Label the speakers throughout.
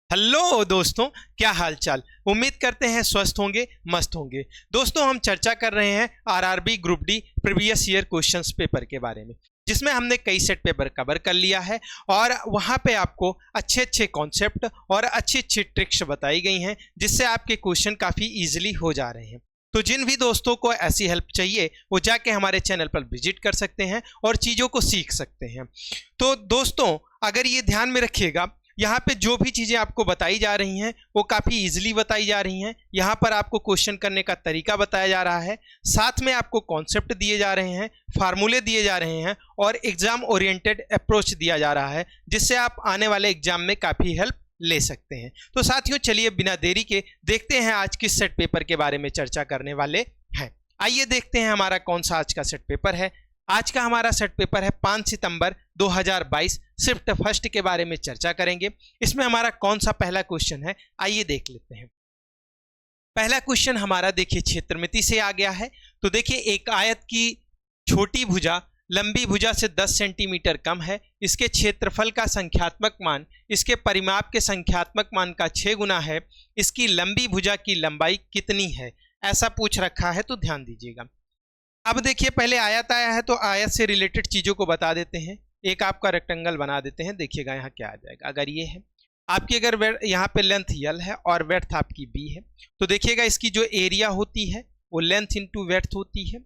Speaker 1: Hello दोस्तों, क्या हाल चाल। उम्मीद करते हैं स्वस्थ होंगे, मस्त होंगे। दोस्तों, हम चर्चा कर रहे हैं RRB group D previous year questions paper के बारे में, जिसमें हमने कई सेट पेपर कवर कर लिया है और वहां पे आपको अच्छे अच्छे कॉन्सेप्ट और अच्छी अच्छी ट्रिक्स बताई गई हैं, जिससे आपके क्वेश्चन काफ़ी ईजिली हो जा रहे हैं। तो जिन भी दोस्तों को ऐसी हेल्प चाहिए वो जाके हमारे चैनल पर विजिट कर सकते हैं और चीज़ों को सीख सकते हैं। तो दोस्तों, अगर ये ध्यान में रखिएगा, यहाँ पे जो भी चीज़ें आपको बताई जा रही हैं वो काफ़ी इजीली बताई जा रही हैं। यहाँ पर आपको क्वेश्चन करने का तरीका बताया जा रहा है, साथ में आपको कॉन्सेप्ट दिए जा रहे हैं, फार्मूले दिए जा रहे हैं और एग्जाम ओरिएंटेड अप्रोच दिया जा रहा है, जिससे आप आने वाले एग्जाम में काफ़ी हेल्प ले सकते हैं। तो साथियों, चलिए बिना देरी के देखते हैं आज किस सेट पेपर के बारे में चर्चा करने वाले हैं। आइए देखते हैं हमारा कौन सा आज का सेट पेपर है। आज का हमारा सेट पेपर है 5 सितंबर 2022, शिफ्ट फर्स्ट के बारे में चर्चा करेंगे। इसमें हमारा कौन सा पहला क्वेश्चन है, आइए देख लेते हैं। पहला क्वेश्चन हमारा देखिए क्षेत्रमिति से आ गया है। तो देखिए, एक आयत की छोटी भुजा लंबी भुजा से 10 सेंटीमीटर कम है, इसके क्षेत्रफल का संख्यात्मक मान इसके परिमाप के संख्यात्मक मान का 6 गुना है, इसकी लंबी भुजा की लंबाई कितनी है, ऐसा पूछ रखा है। तो ध्यान दीजिएगा। अब देखिए, पहले आयत आया है तो आयत से रिलेटेड चीज़ों को बता देते हैं। एक आपका रेक्टेंगल बना देते हैं। देखिएगा यहाँ क्या आ जाएगा। अगर ये है आपकी, अगर यहाँ पे लेंथ यल है और वेड्थ आपकी बी है, तो देखिएगा इसकी जो एरिया होती है वो लेंथ इंटू वेड्थ होती है,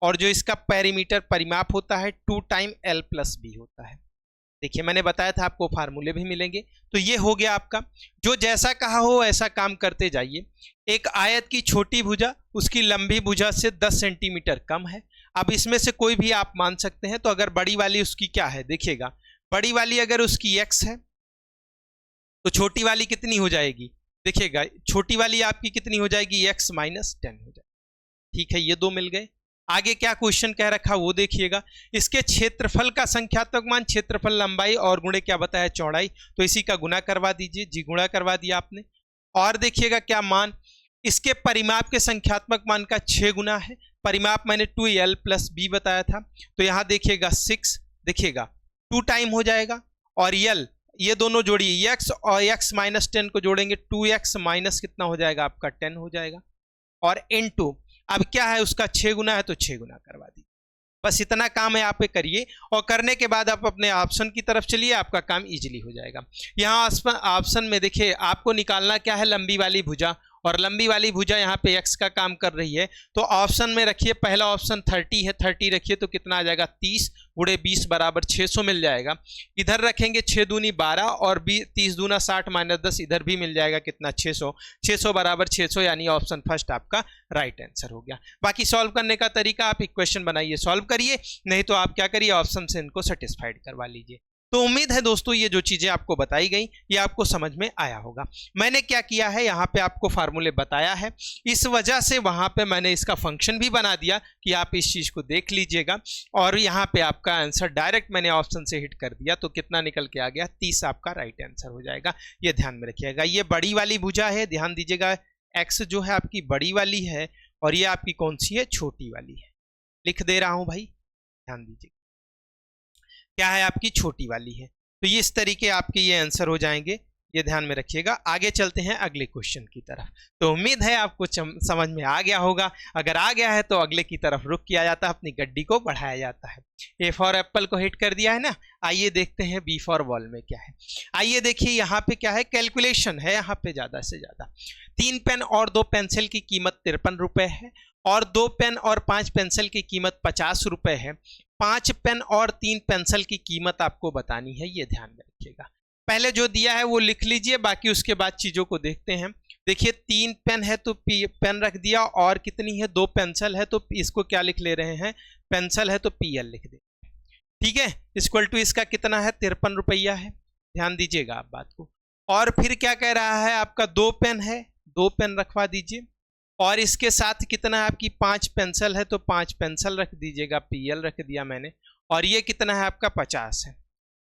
Speaker 1: और जो इसका पेरीमीटर परिमाप होता है 2 टाइम L प्लस बी होता है। देखिए, मैंने बताया था आपको फार्मूले भी मिलेंगे। तो ये हो गया आपका, जो जैसा कहा हो ऐसा काम करते जाइए। एक आयत की छोटी भुजा उसकी लंबी भुजा से 10 सेंटीमीटर कम है। अब इसमें से कोई भी आप मान सकते हैं। तो अगर बड़ी वाली उसकी क्या है, देखिएगा, बड़ी वाली अगर उसकी x है तो छोटी वाली कितनी हो जाएगी, देखिएगा, छोटी वाली आपकी कितनी हो जाएगी, x माइनस 10 हो जाएगी। ठीक है, ये दो मिल गए। आगे क्या क्वेश्चन कह रखा वो देखिएगा। इसके क्षेत्रफल का संख्यात्मक मान, क्षेत्रफल लंबाई और गुणे क्या बताया, चौड़ाई, तो इसी का गुना करवा दीजिए। जी, गुणा करवा दिया आपने। और देखिएगा क्या मान, इसके परिमाप के संख्यात्मक मान का 6 गुना है। परिमाप मैंने 2L प्लस बी बताया था, तो यहाँ देखिएगा 6, देखिएगा 2 टाइम हो जाएगा, और L ये दोनों जोड़िए, x और x माइनस 10 को जोड़ेंगे, 2x माइनस कितना हो जाएगा आपका 10 हो जाएगा, और इनटू अब क्या है उसका 6 गुना है तो 6 गुना करवा दी। बस इतना काम है, आप पे करिए और करने के बाद आप अपने ऑप्शन की तरफ चलिए, आपका काम इजीली हो जाएगा। यहाँ ऑप्शन में देखिए आपको निकालना क्या है, लंबी वाली भुजा, और लंबी वाली भुजा यहाँ पे x का काम कर रही है। तो ऑप्शन में रखिए, पहला ऑप्शन 30 है, 30 रखिए तो कितना आ जाएगा, 30 गुणे 20 बराबर 600 मिल जाएगा। इधर रखेंगे 6 दूनी 12 और 30 दूना 60 माइनस 10, इधर भी मिल जाएगा कितना, 600। 600 बराबर 600, यानी ऑप्शन फर्स्ट आपका राइट आंसर हो गया। बाकी सॉल्व करने का तरीका, आप इक्वेशन बनाइए, सॉल्व करिए, नहीं तो आप क्या करिए, ऑप्शन से इनको सेटिस्फाइड करवा लीजिए। तो उम्मीद है दोस्तों, ये जो चीज़ें आपको बताई गई ये आपको समझ में आया होगा। मैंने क्या किया है, यहाँ पे आपको फार्मूले बताया है, इस वजह से वहाँ पे मैंने इसका फंक्शन भी बना दिया कि आप इस चीज़ को देख लीजिएगा। और यहाँ पे आपका आंसर डायरेक्ट मैंने ऑप्शन से हिट कर दिया, तो कितना निकल के आ गया, 30 आपका राइट आंसर हो जाएगा। ये ध्यान में रखिएगा। ये बड़ी वाली भुजा है, ध्यान दीजिएगा, एक्स जो है आपकी बड़ी वाली है और ये आपकी कौन सी है, छोटी वाली है। लिख दे रहा हूँ भाई, ध्यान दीजिए, क्या है आपकी छोटी वाली है। तो ये इस तरीके आपके ये आंसर हो जाएंगे, ये ध्यान में रखिएगा। आगे चलते हैं अगले क्वेश्चन की तरफ। तो उम्मीद है आपको समझ में आ गया होगा। अगर आ गया है तो अगले की तरफ रुक किया जाता है, अपनी गड्डी को बढ़ाया जाता है। ए फॉर एप्पल को हिट कर दिया है ना। आइए देखते हैं बी फॉर बॉल में क्या है। आइए देखिए, यहाँ पे क्या है, कैलकुलेशन है यहाँ पे ज़्यादा से ज़्यादा। 3 पेन और 2 पेंसिल की कीमत 53 रुपये है, और 2 पेन और 5 पेंसिल की कीमत 50 रुपये है। 5 पेन और 3 पेंसिल की कीमत आपको बतानी है, ये ध्यान में रखिएगा। पहले जो दिया है वो लिख लीजिए, बाकी उसके बाद चीज़ों को देखते हैं। देखिए, 3 पेन है तो पेन रख दिया, और कितनी है, 2 पेंसिल है तो इसको क्या लिख ले रहे हैं, पेंसिल है तो PL लिख दे। ठीक है, इक्वल टू इसका कितना है, 53 रुपया है। ध्यान दीजिएगा आप बात को। और फिर क्या कह रहा है, आपका 2 पेन है, 2 पेन रखवा दीजिए, और इसके साथ कितना है आपकी 5 पेंसिल है तो 5 पेंसिल रख दीजिएगा, PL रख दिया मैंने। और ये कितना है आपका 50 है।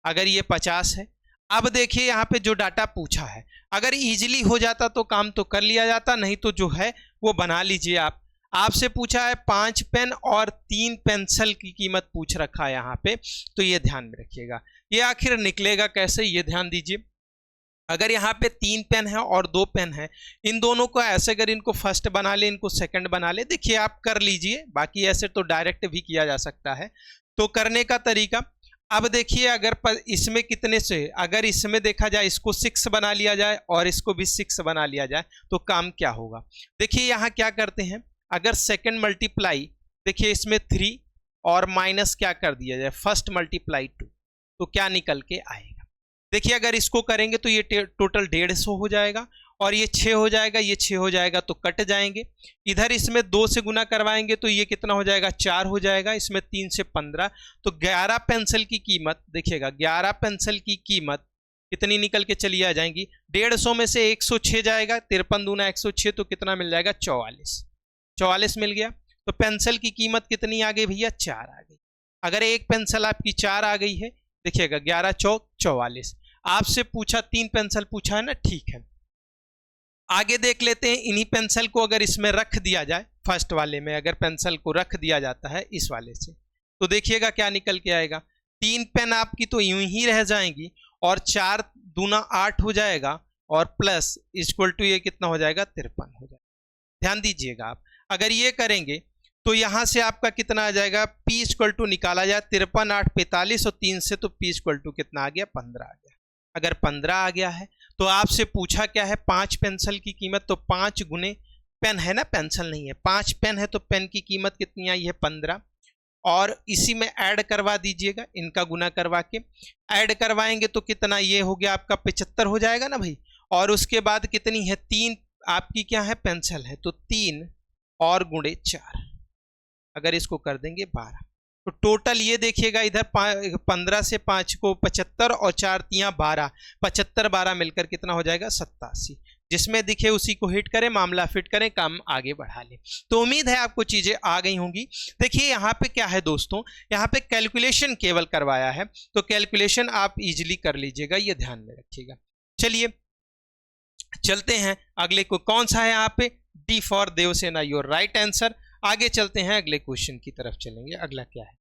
Speaker 1: अगर ये 50 है, अब देखिए यहाँ पे जो डाटा पूछा है, अगर इजीली हो जाता तो काम तो कर लिया जाता, नहीं तो जो है वो बना लीजिए आप। आपसे पूछा है 5 पेन और 3 पेंसिल की कीमत पूछ रखा है यहाँ पे, तो ये ध्यान में रखिएगा। ये आखिर निकलेगा कैसे, ये ध्यान दीजिए। अगर यहाँ पे 3 पेन है और 2 पेन है, इन दोनों को ऐसे अगर इनको फर्स्ट बना ले, इनको सेकंड बना ले, देखिए आप कर लीजिए, बाकी ऐसे तो डायरेक्ट भी किया जा सकता है। तो करने का तरीका, अब देखिए अगर इसमें कितने से, अगर इसमें देखा जाए इसको 6 बना लिया जाए और इसको भी 6 बना लिया जाए तो काम क्या होगा। देखिए यहाँ क्या करते हैं, अगर सेकंड मल्टीप्लाई, देखिए इसमें 3 और माइनस क्या कर दिया जाए फर्स्ट मल्टीप्लाई 2, तो क्या निकल के आएगा। देखिए अगर इसको करेंगे तो ये टोटल 150 हो जाएगा और ये 6 हो जाएगा, ये 6 हो जाएगा तो कट जाएंगे। इधर इसमें 2 से गुना करवाएंगे तो ये कितना हो जाएगा, 4 हो जाएगा। इसमें 3 से 15, तो 11 पेंसिल की कीमत देखिएगा, 11 पेंसिल की कीमत कितनी निकल के चली आ जाएंगी, 150 में से 106 जाएगा, 53 दूना 106, तो कितना मिल जाएगा 44 मिल गया। तो पेंसिल की कीमत कितनी आ गई भैया, 4 आ गई। अगर एक पेंसिल आपकी 4 आ गई है, देखिएगा 11 चौक 44। आपसे पूछा 3 पेंसिल पूछा है ना, ठीक है। आगे देख लेते हैं, इन्हीं पेंसिल को अगर इसमें रख दिया जाए, फर्स्ट वाले में अगर पेंसिल को रख दिया जाता है इस वाले से, तो देखिएगा क्या निकल के आएगा। 3 पेन आपकी तो यूं ही रह जाएंगी और 4 दूना 8 हो जाएगा और प्लस इक्वल टू ये कितना हो जाएगा, 53 हो जाएगा। ध्यान दीजिएगा आप, अगर ये करेंगे तो यहां से आपका कितना आ जाएगा, P इक्वल टू निकाला जाए 53 8 45 और 3 से, तो P इक्वल टू कितना आ गया, 15 आ गया। अगर 15 आ गया है तो आपसे पूछा क्या है, 5 पेंसिल की कीमत, तो 5 गुने पेन है ना, पेंसिल नहीं है, 5 पेन है तो पेन की कीमत कितनी आई है, 15। और इसी में ऐड करवा दीजिएगा, इनका गुना करवा के ऐड करवाएंगे तो कितना, ये हो गया आपका 75 हो जाएगा ना भाई। और उसके बाद कितनी है, 3 आपकी क्या है, पेंसिल है, तो 3 और गुणे 4, अगर इसको कर देंगे 12, तो टोटल ये देखिएगा इधर 15 से 5 को 75 और 4 तियां 12, 75 12 मिलकर कितना हो जाएगा, 87। जिसमें दिखे उसी को हिट करें, मामला फिट करें, काम आगे बढ़ा लें। तो उम्मीद है आपको चीजें आ गई होंगी। देखिए यहाँ पे क्या है दोस्तों, यहाँ पे कैलकुलेशन केवल करवाया है, तो कैलकुलेशन आप इजीली कर लीजिएगा, ये ध्यान में रखिएगा। चलिए चलते हैं अगले को, कौन सा है यहाँ पे, D for Devsena, your right answer. आगे चलते हैं, अगले क्वेश्चन की तरफ चलेंगे। अगला क्या है,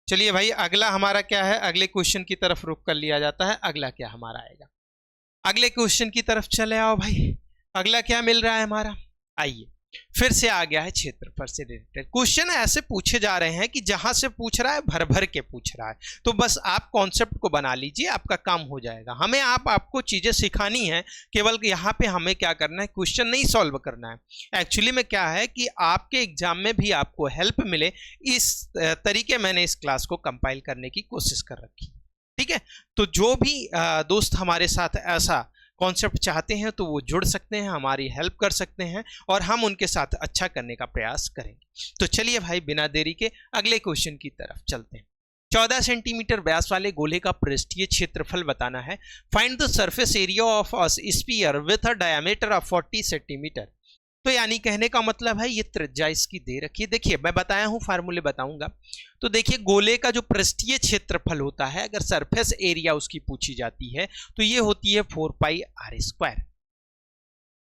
Speaker 1: चलिए भाई अगला हमारा क्या है, अगले क्वेश्चन की तरफ रुख कर लिया जाता है। अगला क्या हमारा आएगा, अगले क्वेश्चन की तरफ चले आओ भाई। अगला क्या मिल रहा है हमारा, आइए फिर से आ गया है क्षेत्रफल से रिलेटेड क्वेश्चन। ऐसे पूछे जा रहे हैं कि जहां से पूछ रहा है भर भर के पूछ रहा है, तो बस आप कॉन्सेप्ट को बना लीजिए, आपका काम हो जाएगा। हमें आपको चीजें सिखानी है, केवल यहाँ पे हमें क्या करना है, क्वेश्चन नहीं सॉल्व करना है। एक्चुअली में क्या है कि आपके एग्जाम में भी आपको हेल्प मिले, इस तरीके मैंने इस क्लास को कंपाइल करने की कोशिश कर रखी, ठीक है। तो जो भी दोस्त हमारे साथ ऐसा कॉन्सेप्ट चाहते हैं तो वो जुड़ सकते हैं, हमारी हेल्प कर सकते हैं और हम उनके साथ अच्छा करने का प्रयास करेंगे। तो चलिए भाई बिना देरी के अगले क्वेश्चन की तरफ चलते हैं। 14 सेंटीमीटर व्यास वाले गोले का पृष्ठीय क्षेत्रफल बताना है। Find the surface area of a sphere with a diameter of 40 centimetre. तो यानी कहने का मतलब है ये त्रिज्या इसकी दे रखी है। देखिए मैं बताया हूं, फार्मूले बताऊंगा। तो देखिए गोले का जो पृष्ठीय क्षेत्रफल होता है, अगर सरफेस एरिया उसकी पूछी जाती है तो ये होती है 4 pi r square,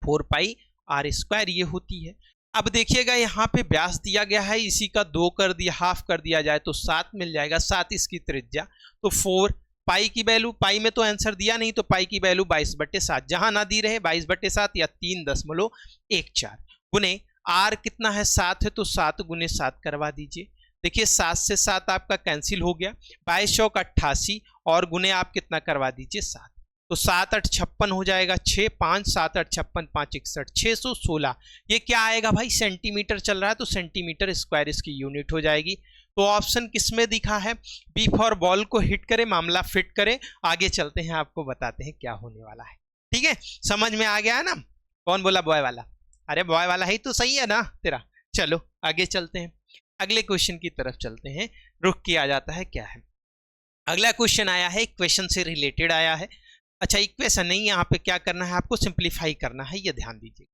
Speaker 1: 4 pi r square ये होती है। अब देखिएगा यहाँ पे व्यास दिया गया है, इसी का 2 कर दिया, हाफ कर दिया जाए तो 7 मिल जाएगा, 7 इसकी त्रिज्या, तो 4 पाई की वैल्यू, पाई में तो आंसर दिया नहीं तो पाई की वैल्यू 22/7, जहां ना दी रहे 22/7 या 3.14 गुने आर कितना है 7 है, तो 7 गुने 7 करवा दीजिए। देखिए 7 से 7 आपका कैंसिल हो गया, 22 चौक 88 और गुने आप कितना करवा दीजिए 7, तो 7 8 56 हो जाएगा, 6 5 7 8 56 5 61 616। ये क्या आएगा भाई, सेंटीमीटर चल रहा है तो सेंटीमीटर स्क्वायर इसकी यूनिट हो जाएगी। तो ऑप्शन किसमें दिखा है, बी फॉर बॉल को हिट करे, मामला फिट करे। आगे चलते हैं, आपको बताते हैं क्या होने वाला है, ठीक है। समझ में आ गया है ना, कौन बोला बॉय वाला, अरे बॉय वाला ही तो सही है ना तेरा। चलो आगे चलते हैं, अगले क्वेश्चन की तरफ चलते हैं। रुक किया जाता है, क्या है अगला क्वेश्चन आया है, इक्वेशन से रिलेटेड आया है। अच्छा इक्वेशन नहीं, यहाँ पे क्या करना है, आपको सिंप्लीफाई करना है, ये ध्यान दीजिए।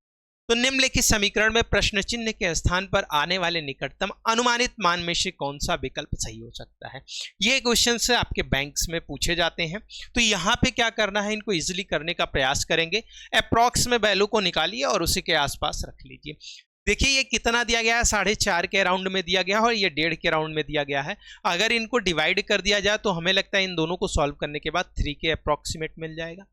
Speaker 1: तो निम्नलिखित समीकरण में प्रश्न चिन्ह के स्थान पर आने वाले निकटतम अनुमानित मान में से कौन सा विकल्प सही हो सकता है। ये क्वेश्चन से आपके बैंक्स में पूछे जाते हैं। तो यहाँ पे क्या करना है, इनको इजीली करने का प्रयास करेंगे। अप्रॉक्स में वैल्यू को निकालिए और उसी के आसपास रख लीजिए। देखिए ये कितना दिया गया है, 4.5 के राउंड में दिया गया है और ये 1.5 के राउंड में दिया गया है। अगर इनको डिवाइड कर दिया जाए तो हमें लगता है इन दोनों को सॉल्व करने के बाद 3 के अप्रोक्सीमेट मिल जाएगा।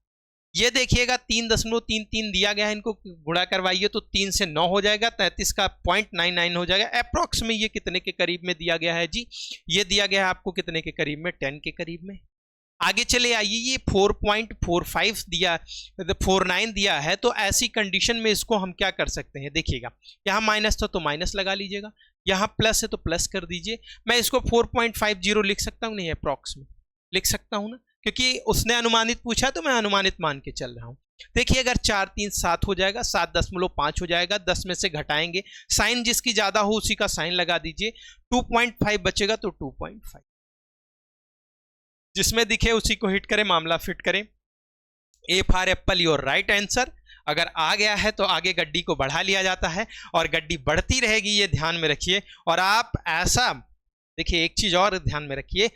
Speaker 1: ये देखिएगा 3.33 दिया गया है, इनको गुणा करवाइए तो 3 से 9 हो जाएगा, 33 का 0.99 हो जाएगा। अप्रोक्स में ये कितने के करीब में दिया गया है जी? ये दिया गया है आपको कितने के करीब में? 10 के करीब में। आगे चले आइए, ये 4.45 दिया, 49 दिया है, तो ऐसी कंडीशन में इसको हम क्या कर सकते हैं? देखिएगा यहाँ माइनस था तो माइनस लगा लीजिएगा, यहाँ प्लस है तो प्लस कर दीजिए। मैं इसको 4.50 लिख सकता हूँ, नहीं अप्रॉक्स में लिख सकता हूँ ना, क्योंकि उसने अनुमानित पूछा तो मैं अनुमानित मान के चल रहा हूँ। देखिए अगर 4 3 7 हो जाएगा, 7.5 हो जाएगा, 10 में से घटाएंगे, साइन जिसकी ज्यादा हो उसी का साइन लगा दीजिए, 2.5 बचेगा तो 2.5 जिसमें दिखे उसी को हिट करें, मामला फिट करें। ए for apple your right answer. अगर आ गया है तो आगे गड्डी को बढ़ा लिया जाता है और गड्डी बढ़ती रहेगी, ये ध्यान में रखिए। और आप ऐसा देखिए, एक चीज और ध्यान में रखिए,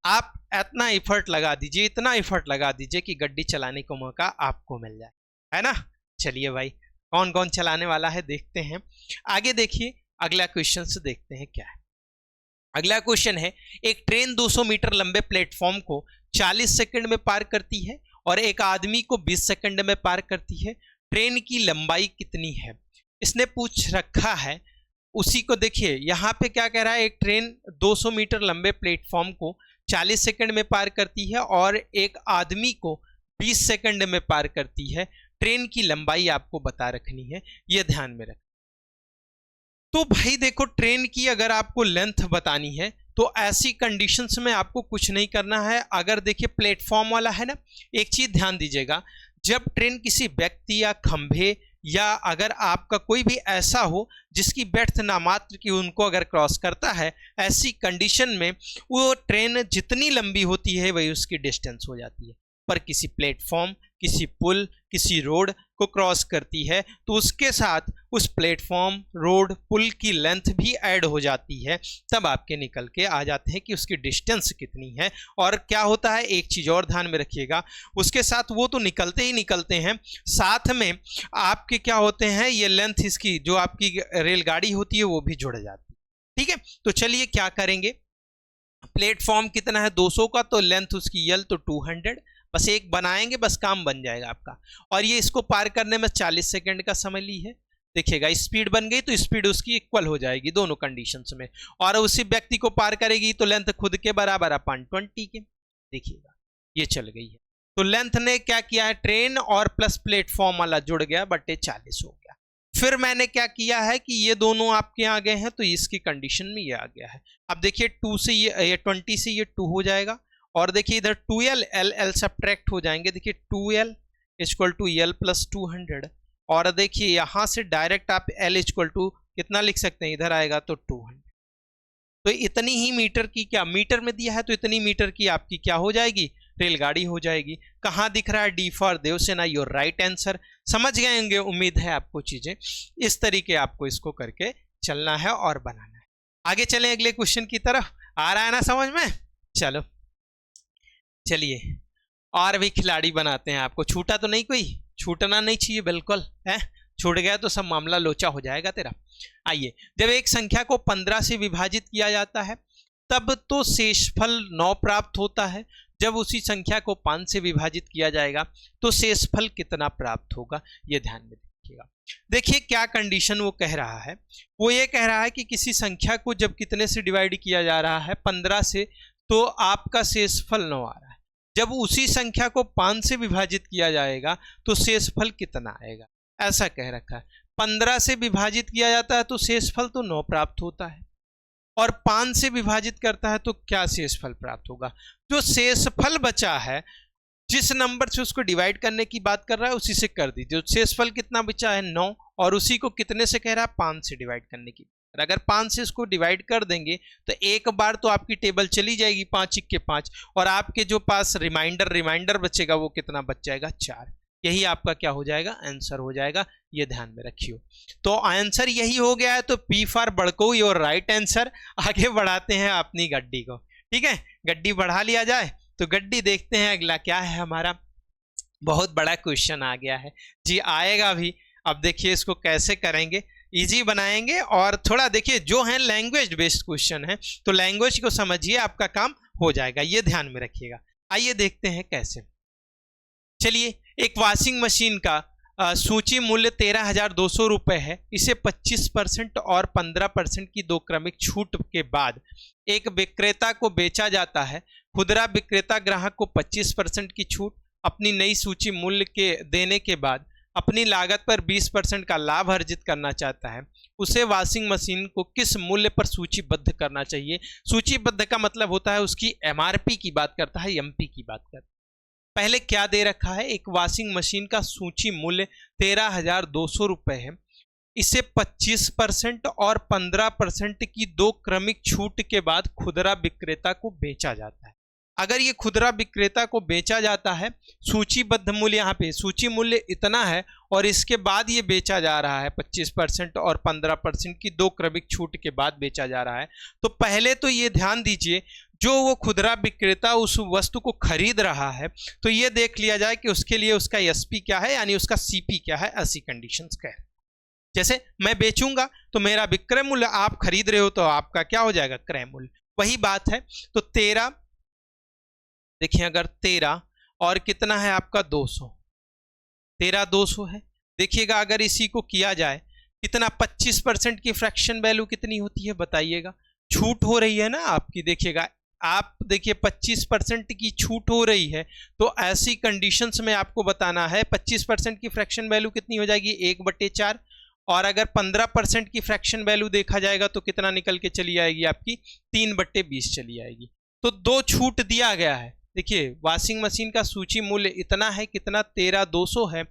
Speaker 1: आप इतना एफर्ट लगा दीजिए, इतना एफर्ट लगा दीजिए कि गड्डी चलाने को मौका आपको मिल जाए, है ना। चलिए भाई, कौन कौन चलाने वाला है देखते हैं। आगे देखिए, अगला क्वेश्चन से देखते हैं क्या है। अगला क्वेश्चन है, एक ट्रेन 200 मीटर लंबे प्लेटफॉर्म को 40 सेकंड में पार करती है और एक आदमी को 20 सेकंड में पार करती है। ट्रेन की लंबाई कितनी है? इसने पूछ रखा है, उसी को देखिए यहाँ पे क्या कह रहा है, एक ट्रेन 200 मीटर लंबे प्लेटफॉर्म को 40 सेकंड में पार करती है और एक आदमी को 20 सेकंड में पार करती है। ट्रेन की लंबाई आपको बता रखनी है, यह ध्यान में रख। तो भाई देखो, ट्रेन की अगर आपको लेंथ बतानी है तो ऐसी कंडीशंस में आपको कुछ नहीं करना है। अगर देखिए प्लेटफॉर्म वाला है ना, एक चीज ध्यान दीजिएगा, जब ट्रेन किसी व्यक्ति या खंभे या अगर आपका कोई भी ऐसा हो जिसकी बेड्थ नामात्र की उनको अगर क्रॉस करता है, ऐसी कंडीशन में वो ट्रेन जितनी लंबी होती है वही उसकी डिस्टेंस हो जाती है। पर किसी प्लेटफॉर्म, किसी पुल, किसी रोड को क्रॉस करती है तो उसके साथ उस प्लेटफॉर्म, रोड, पुल की लेंथ भी ऐड हो जाती है, तब आपके निकल के आ जाते हैं कि उसकी डिस्टेंस कितनी है। और क्या होता है, एक चीज और ध्यान में रखिएगा, उसके साथ वो तो निकलते ही निकलते हैं, साथ में आपके क्या होते हैं, ये लेंथ इसकी जो आपकी रेलगाड़ी होती है वो भी जुड़ जाती है। ठीक है, तो चलिए क्या करेंगे, प्लेटफॉर्म कितना है 200 का, तो लेंथ उसकी यल तो 200, बस एक बनाएंगे, बस काम बन जाएगा आपका। और ये इसको पार करने में 40 सेकंड का समय ली है। देखिएगा स्पीड बन गई तो स्पीड उसकी इक्वल हो जाएगी दोनों कंडीशंस में, और उसी व्यक्ति को पार करेगी तो लेंथ खुद के बराबर अपन 20 के। देखिएगा ये चल गई है, तो लेंथ ने क्या किया है, ट्रेन और प्लस प्लेटफॉर्म वाला जुड़ गया, बटे 40 हो गया। फिर मैंने क्या किया है कि ये दोनों आपके आ गए हैं तो इसकी कंडीशन में ये आ गया है। अब देखिए 2 से ये 20 से ये 2 हो जाएगा, और देखिए इधर 2l l सब्ट्रैक्ट हो जाएंगे। देखिए 2l equal to l plus 200, और देखिए यहां से डायरेक्ट आप l इक्वल टू कितना लिख सकते हैं, इधर आएगा तो 200। तो इतनी ही मीटर की, क्या मीटर में दिया है तो इतनी मीटर की आपकी क्या हो जाएगी, रेलगाड़ी हो जाएगी। कहाँ दिख रहा है, D for Devsena, your right answer. समझ गए होंगे, उम्मीद है आपको चीजें इस तरीके आपको इसको करके चलना है और बनाना है। आगे चलें अगले क्वेश्चन की तरफ, आ रहा है ना समझ में। चलो चलिए और भी खिलाड़ी बनाते हैं आपको। छूटा तो नहीं, कोई छूटना नहीं चाहिए बिल्कुल है, छूट गया तो सब मामला लोचा हो जाएगा तेरा। आइए, जब एक संख्या को 15 से विभाजित किया जाता है तब तो शेषफल 9 प्राप्त होता है। जब उसी संख्या को 5 से विभाजित किया जाएगा तो शेषफल कितना प्राप्त होगा, ये ध्यान में रखिएगा। देखिए क्या कंडीशन वो कह रहा है, वो ये कह रहा है कि किसी संख्या को जब कितने से डिवाइड किया जा रहा है, 15 से, तो आपका शेषफल 9 आ रहा है। जब उसी संख्या को 5 से विभाजित किया जाएगा तो शेषफल कितना आएगा, ऐसा कह रखा है। 15 से विभाजित किया जाता है तो शेषफल तो 9 प्राप्त होता है, और 5 से विभाजित करता है तो क्या शेषफल प्राप्त होगा। जो शेषफल बचा है, जिस नंबर से उसको डिवाइड करने की बात कर रहा है उसी से कर दीजिए। शेषफल कितना बचा है 9, और उसी को कितने से कह रहा है, 5 से डिवाइड करने की। अगर 5 से इसको डिवाइड कर देंगे तो एक बार तो आपकी टेबल चली जाएगी, 5 के 5, और आपके जो पास रिमाइंडर बचेगा वो कितना बच जाएगा, 4। यही आपका क्या हो जाएगा, आंसर हो जाएगा, ये ध्यान में रखियो। तो आंसर यही हो गया है, तो पी फॉर बड़को योर राइट आंसर। आगे बढ़ाते हैं अपनी गड्डी को, ठीक है, गड्डी बढ़ा लिया जाए तो गड्डी देखते हैं अगला क्या है हमारा। बहुत बड़ा क्वेश्चन आ गया है जी, आएगा भी। अब देखिए इसको कैसे करेंगे, इजी बनाएंगे और थोड़ा देखिए जो है लैंग्वेज बेस्ड क्वेश्चन है, तो लैंग्वेज को समझिए, आपका काम हो जाएगा, ये ध्यान में रखिएगा। आइए देखते हैं कैसे। चलिए, एक वॉशिंग मशीन का सूची मूल्य 13,200 रुपये है। इसे 25% और 15% की दो क्रमिक छूट के बाद एक विक्रेता को बेचा जाता है। खुदरा विक्रेता ग्राहक को 25% की छूट अपनी नई सूची मूल्य के देने के बाद अपनी लागत पर 20% का लाभ अर्जित करना चाहता है। उसे वॉशिंग मशीन को किस मूल्य पर सूचीबद्ध करना चाहिए? सूचीबद्ध का मतलब होता है उसकी एमआरपी की बात करता है, एमपी की बात करता है। पहले क्या दे रखा है? एक वॉशिंग मशीन का सूची मूल्य 13,200 रुपये है। इसे 25% और 15% की दो क्रमिक छूट के बाद खुदरा विक्रेता को बेचा जाता है। अगर ये खुदरा विक्रेता को बेचा जाता है, सूचीबद्ध मूल्य यहाँ पे सूची मूल्य इतना है और इसके बाद ये बेचा जा रहा है 25% और 15% की दो क्रमिक छूट के बाद बेचा जा रहा है, तो पहले तो ये ध्यान दीजिए, जो वो खुदरा विक्रेता उस वस्तु को खरीद रहा है तो ये देख लिया जाए कि उसके लिए उसका एसपी क्या है, यानी उसका सीपी क्या है, ऐसी कंडीशंस क्या है। जैसे मैं बेचूंगा तो मेरा विक्रय मूल्य, आप खरीद रहे हो तो आपका क्या हो जाएगा? क्रय मूल्य। वही बात है। तो 13, देखिए अगर 13 और कितना है आपका 200, 13,200 है। देखिएगा अगर इसी को किया जाए कितना 25% की फ्रैक्शन वैल्यू कितनी होती है बताइएगा? छूट हो रही है ना आपकी, देखिएगा आप देखिए 25% की छूट हो रही है, तो ऐसी कंडीशंस में आपको बताना है 25% की फ्रैक्शन वैल्यू कितनी हो जाएगी? 1/4। और अगर 15% की फ्रैक्शन वैल्यू देखा जाएगा तो कितना निकल के चली आएगी आपकी? 3/20 चली आएगी। तो दो छूट दिया गया है। देखिए वॉशिंग मशीन का सूची मूल्य इतना है, कितना? 13,200 है,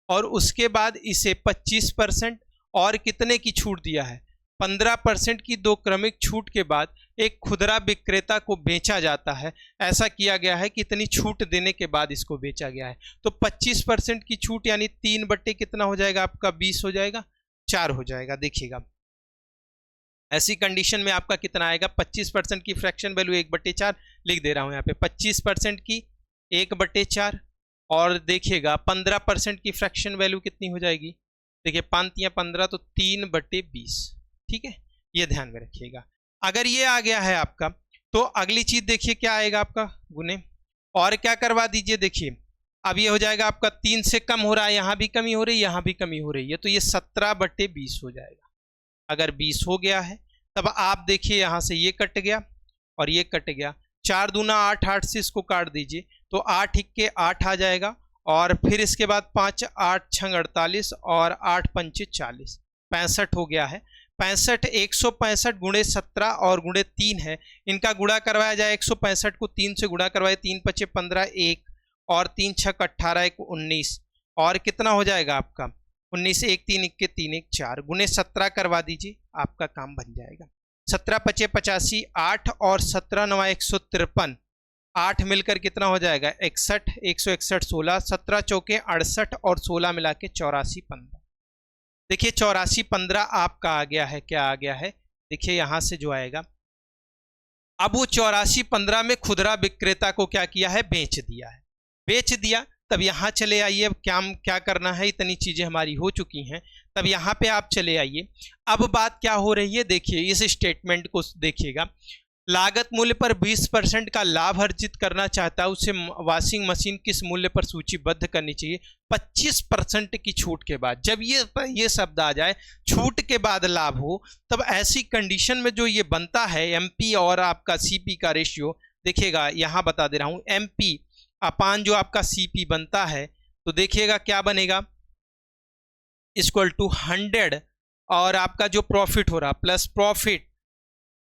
Speaker 1: और उसके बाद इसे 25% और कितने की छूट दिया है? 15% की दो क्रमिक छूट के बाद एक खुदरा विक्रेता को बेचा जाता है। ऐसा किया गया है कि इतनी छूट देने के बाद इसको बेचा गया है। तो 25% की छूट यानी 3 कितना हो जाएगा आपका? 20 हो जाएगा, 4 हो जाएगा। देखिएगा ऐसी कंडीशन में आपका कितना आएगा? 25% की फ्रैक्शन वैल्यू 1/4 लिख दे रहा हूं यहाँ पे, 25% की 1/4, और देखिएगा 15% की फ्रैक्शन वैल्यू कितनी हो जाएगी? देखिए 5 या 15 तो 3/20। ठीक है, ये ध्यान में रखिएगा। अगर ये आ गया है आपका, तो अगली चीज देखिए क्या आएगा आपका? गुने, और क्या करवा दीजिए, देखिए अब ये हो जाएगा आपका 3 से कम हो रहा है, यहां भी कमी हो रही है, यहां भी कमी हो रही है, तो ये 17/20 हो जाएगा। अगर 20 हो गया है तब आप देखिए यहां से ये कट गया और ये कट गया, 4 दूना 8, 8 से इसको काट ददीजिए तो 8 × 8 आ जाएगा, और फिर इसके बाद 5 8 6 48 और 8 5 40, 65 हो गया है। 65 165 × 17 और × 3 है, इनका गुणा करवाया जाए। 165 को 3 से गुणा करवाए, 3 × 5 15, 1 और 3 × 6 18, 1 19, और कितना हो जाएगा आपका? 19, 1 3 1 3 1 4 × 17 करवा दीजिए, आपका काम बन जाएगा। 17 × 5 85, 8 और 17 9 153, 8 मिलकर कितना हो जाएगा? 61, 161 16, 17 चौके 68 और 16 मिला के 84 15। देखिए 84 15 आपका आ गया है। क्या आ गया है? देखिए यहां से जो आएगा, अब वो 84 15 में खुदरा विक्रेता को क्या किया है? बेच दिया है। बेच दिया, तब यहां चले आइए। अब क्या करना है? इतनी चीजें हमारी हो चुकी हैं, तब यहां पे आप चले आइए। अब बात क्या हो रही है? देखिए इस स्टेटमेंट को देखिएगा, लागत मूल्य पर 20% का लाभ अर्जित करना चाहता है, उसे वॉशिंग मशीन किस मूल्य पर सूचीबद्ध करनी चाहिए? 25% की छूट के बाद। जब ये शब्द आ जाए, छूट के बाद लाभ हो, तब ऐसी कंडीशन में जो ये बनता है एमपी और आपका सीपी का रेशियो, देखिएगा यहां बता दे रहा हूं, एमपी अपान जो आपका सीपी बनता है, तो देखिएगा क्या बनेगा? इक्वल टू 100, और आपका जो प्रॉफिट हो रहा प्लस प्रॉफिट,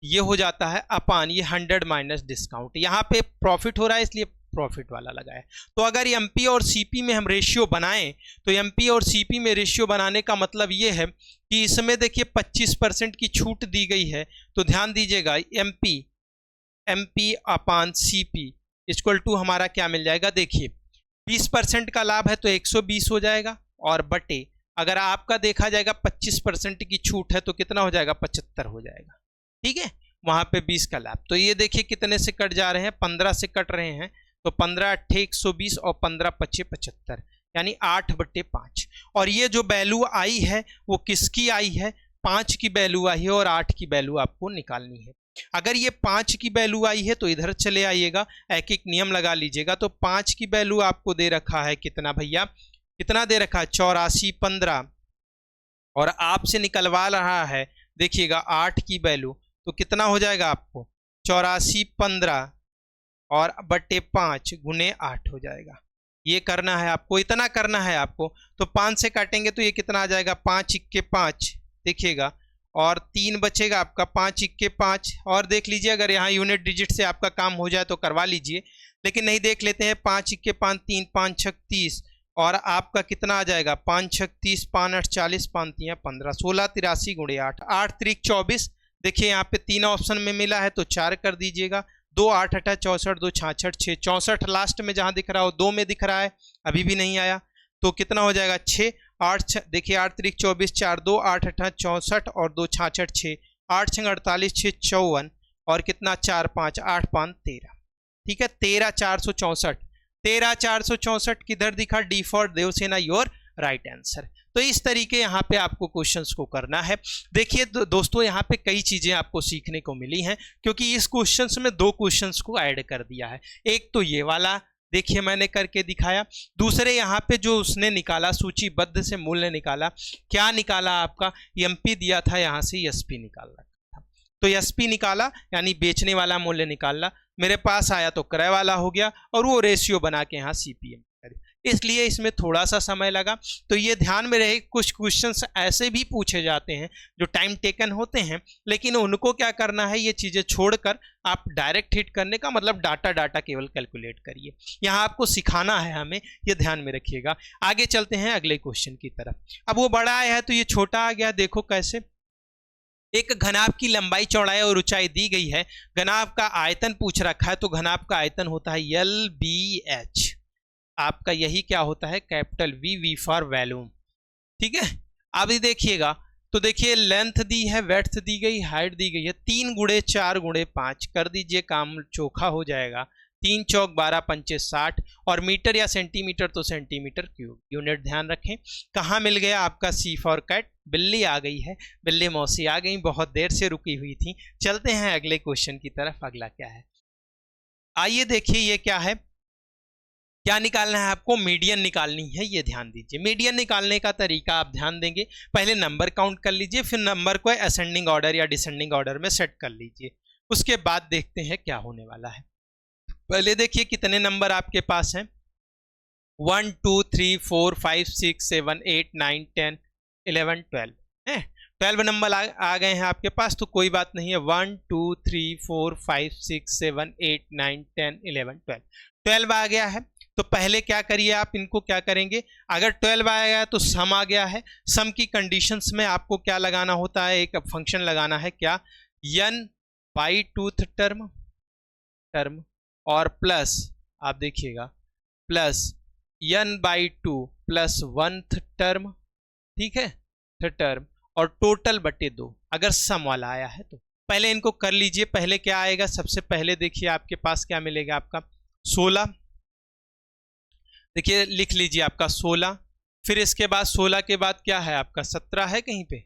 Speaker 1: ये हो जाता है अपान ये 100 माइनस डिस्काउंट। यहाँ पे प्रॉफिट हो रहा है इसलिए प्रॉफिट वाला लगा है। तो अगर एमपी और सीपी में हम रेशियो बनाएं, तो एमपी और सीपी में रेशियो बनाने का मतलब ये है कि इसमें देखिए 25% की छूट दी गई है, तो ध्यान दीजिएगा MP upon CP equal to हमारा क्या मिल जाएगा? देखिए 20% का लाभ है तो 120 हो जाएगा, और बटे अगर आपका देखा जाएगा 25% की छूट है तो कितना हो जाएगा? 75 हो जाएगा। ठीक है, वहां पे 20 का लाभ। तो ये देखिए कितने से कट जा रहे हैं? 15 से कट रहे हैं, तो 15 8 120 और 15 5 75, यानी 8/5। और ये जो वैल्यू आई है वो किसकी आई है? 5 की वैल्यू आई है और 8 की वैल्यू आपको निकालनी है। अगर ये 5 की वैल्यू आई है तो इधर चले आइएगा, एक एक नियम लगा लीजिएगा। तो 5 की वैल्यू आपको दे रखा है कितना भैया, कितना दे रखा है 84 15, और आपसे निकलवा रहा है देखिएगा 8 की वैल्यू, तो कितना हो जाएगा आपको 84 15 और बटे 5 गुने 8 हो जाएगा। ये करना है आपको, इतना करना है आपको। तो 5 से काटेंगे तो ये कितना आ जाएगा 5 इक्के 5 देखिएगा, और 3 बचेगा आपका 5 इक्के 5। और देख लीजिए अगर यहाँ यूनिट डिजिट से आपका काम हो जाए तो करवा लीजिए, लेकिन नहीं देख लेते हैं। 5 इक्के 5 3, 5 छक 30, और आपका कितना आ जाएगा 5 छक 30, 5 8 40, 5 3 15, 16 83 गुणे 8, 8 3 24। देखिए यहाँ पे 3 ऑप्शन में मिला है तो 4 कर दीजिएगा। 2 8 8 64, 2 66 6, 64 लास्ट में जहाँ दिख रहा हो 2 में दिख रहा है, अभी भी नहीं आया, तो कितना हो जाएगा 6 8 देखिए 8 3 24, 4 2 8 8 64 और 2 66 6, 8 6 48 6 54, और कितना 4 5 8 5 13। ठीक है, 13 464, 13 464 किधर दिखा, D for Devsena your right answer. तो इस तरीके यहाँ पे आपको क्वेश्चंस को करना है। देखिए दोस्तों यहाँ पे कई चीजें आपको सीखने को मिली हैं, क्योंकि इस क्वेश्चंस में 2 क्वेश्चंस को ऐड कर दिया है। एक तो ये वाला देखिए मैंने करके दिखाया, दूसरे यहाँ पे जो उसने निकाला सूचीबद्ध से मूल्य निकाला, क्या निकाला आपका एमपी दिया था, यहाँ से एसपी निकालना था, तो एसपी निकाला यानी बेचने वाला मूल्य निकालना, मेरे पास आया तो क्रय वाला हो गया, और वो रेशियो बना के यहाँ सीपीएम, इसलिए इसमें थोड़ा सा समय लगा। तो ये ध्यान में रहे, कुछ क्वेश्चंस ऐसे भी पूछे जाते हैं जो टाइम टेकन होते हैं, लेकिन उनको क्या करना है, ये चीज़ें छोड़कर आप डायरेक्ट हिट करने का मतलब डाटा केवल कैलकुलेट करिए। यहाँ आपको सिखाना है हमें, ये ध्यान में रखिएगा। आगे चलते हैं अगले क्वेश्चन की तरफ। अब वो बड़ा आया है तो ये छोटा आ गया, देखो कैसे। एक घनाभ की लंबाई चौड़ाई और ऊंचाई दी गई है, घनाभ का आयतन पूछ रखा है, तो घनाभ का आयतन होता है LBH, आपका यही क्या होता है कैपिटल V फॉर वॉल्यूम। ठीक है, अब ये देखिएगा, तो देखिए लेंथ दी है, वेड्थ दी गई, हाइट दी गई है, 3 गुणे 4 गुणे 5 कर दीजिए, काम चोखा हो जाएगा। 3 चौक 12 पंचे 60, और मीटर या सेंटीमीटर तो सेंटीमीटर क्यूब, यूनिट ध्यान रखें। कहाँ मिल गया आपका C फॉर कैट, बिल्ली आ गई है, बिल्ली मौसी आ गई, बहुत देर से रुकी हुई थी। चलते हैं अगले क्वेश्चन की तरफ। अगला क्या है, आइए देखिए ये क्या है, क्या निकालना है आपको, मीडियन निकालनी है। ये ध्यान दीजिए, मीडियन निकालने का तरीका आप ध्यान देंगे, पहले नंबर काउंट कर लीजिए, फिर नंबर को असेंडिंग ऑर्डर या डिसेंडिंग ऑर्डर में सेट कर लीजिए, उसके बाद देखते हैं क्या होने वाला है। पहले देखिए कितने नंबर आपके पास हैं, 1 2 3 4 5 6 7 8 9 10 11 12 है, 12 नंबर आ गए हैं आपके पास, तो कोई बात नहीं है। 1 2 3 4 5 6 7 8 9 10 11 12 आ गया है। तो पहले क्या करिए आप, इनको क्या करेंगे, अगर 12 आ गया तो सम आ गया है, सम की कंडीशंस में आपको क्या लगाना होता है, एक फंक्शन लगाना है, क्या, n बाई 2th टर्म और प्लस, आप देखिएगा plus n by 2 plus 1th term, ठीक है, टर्म, और टोटल बटे 2 अगर सम वाला आया है तो। पहले इनको कर लीजिए, पहले क्या आएगा, सबसे पहले देखिए आपके पास क्या मिलेगा, आपका 16, देखिए लिख लीजिए आपका 16, फिर इसके बाद 16 के बाद क्या है आपका 17 है, कहीं पे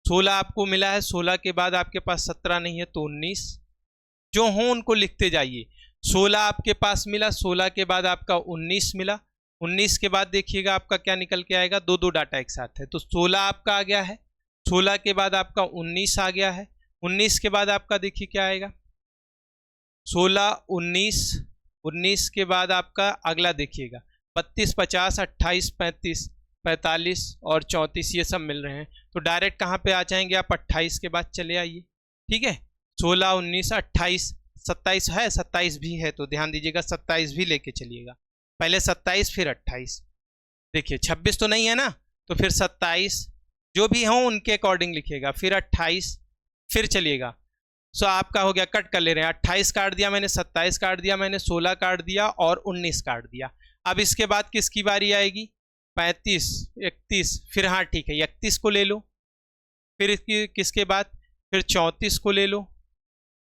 Speaker 1: 16 आपको मिला है, 16 के बाद आपके पास 17 नहीं है तो 19, जो हो उनको लिखते जाइए। 16 आपके पास मिला, 16 के बाद आपका 19 मिला, 19 के बाद देखिएगा आपका क्या निकल के आएगा, दो डाटा एक साथ है, तो 16 आपका आ गया है, 16 के बाद आपका 19 आ गया है, 19 के बाद आपका देखिए क्या आएगा 16 19, 19 के बाद आपका अगला देखिएगा 32 50 28 35 45 और 34, ये सब मिल रहे हैं, तो डायरेक्ट कहाँ पे आ जाएंगे आप, 28 के बाद चले आइए। ठीक है, 16 19 28 27 है, 27 भी है, तो ध्यान दीजिएगा 27 भी लेके चलिएगा, पहले 27 फिर 28, देखिए 26 तो नहीं है ना, तो फिर 27 जो भी हो उनके अकॉर्डिंग लिखिएगा, फिर 28 फिर चलिएगा। सो आपका हो गया, कट कर ले रहे हैं, 28 काट दिया मैंने, 27 काट दिया मैंने, 16 काट दिया और 19 काट दिया। अब इसके बाद किसकी बारी आएगी, 35 31, फिर हाँ ठीक है 31 को ले लो, फिर इसकी किसके बाद फिर 34 को ले लो,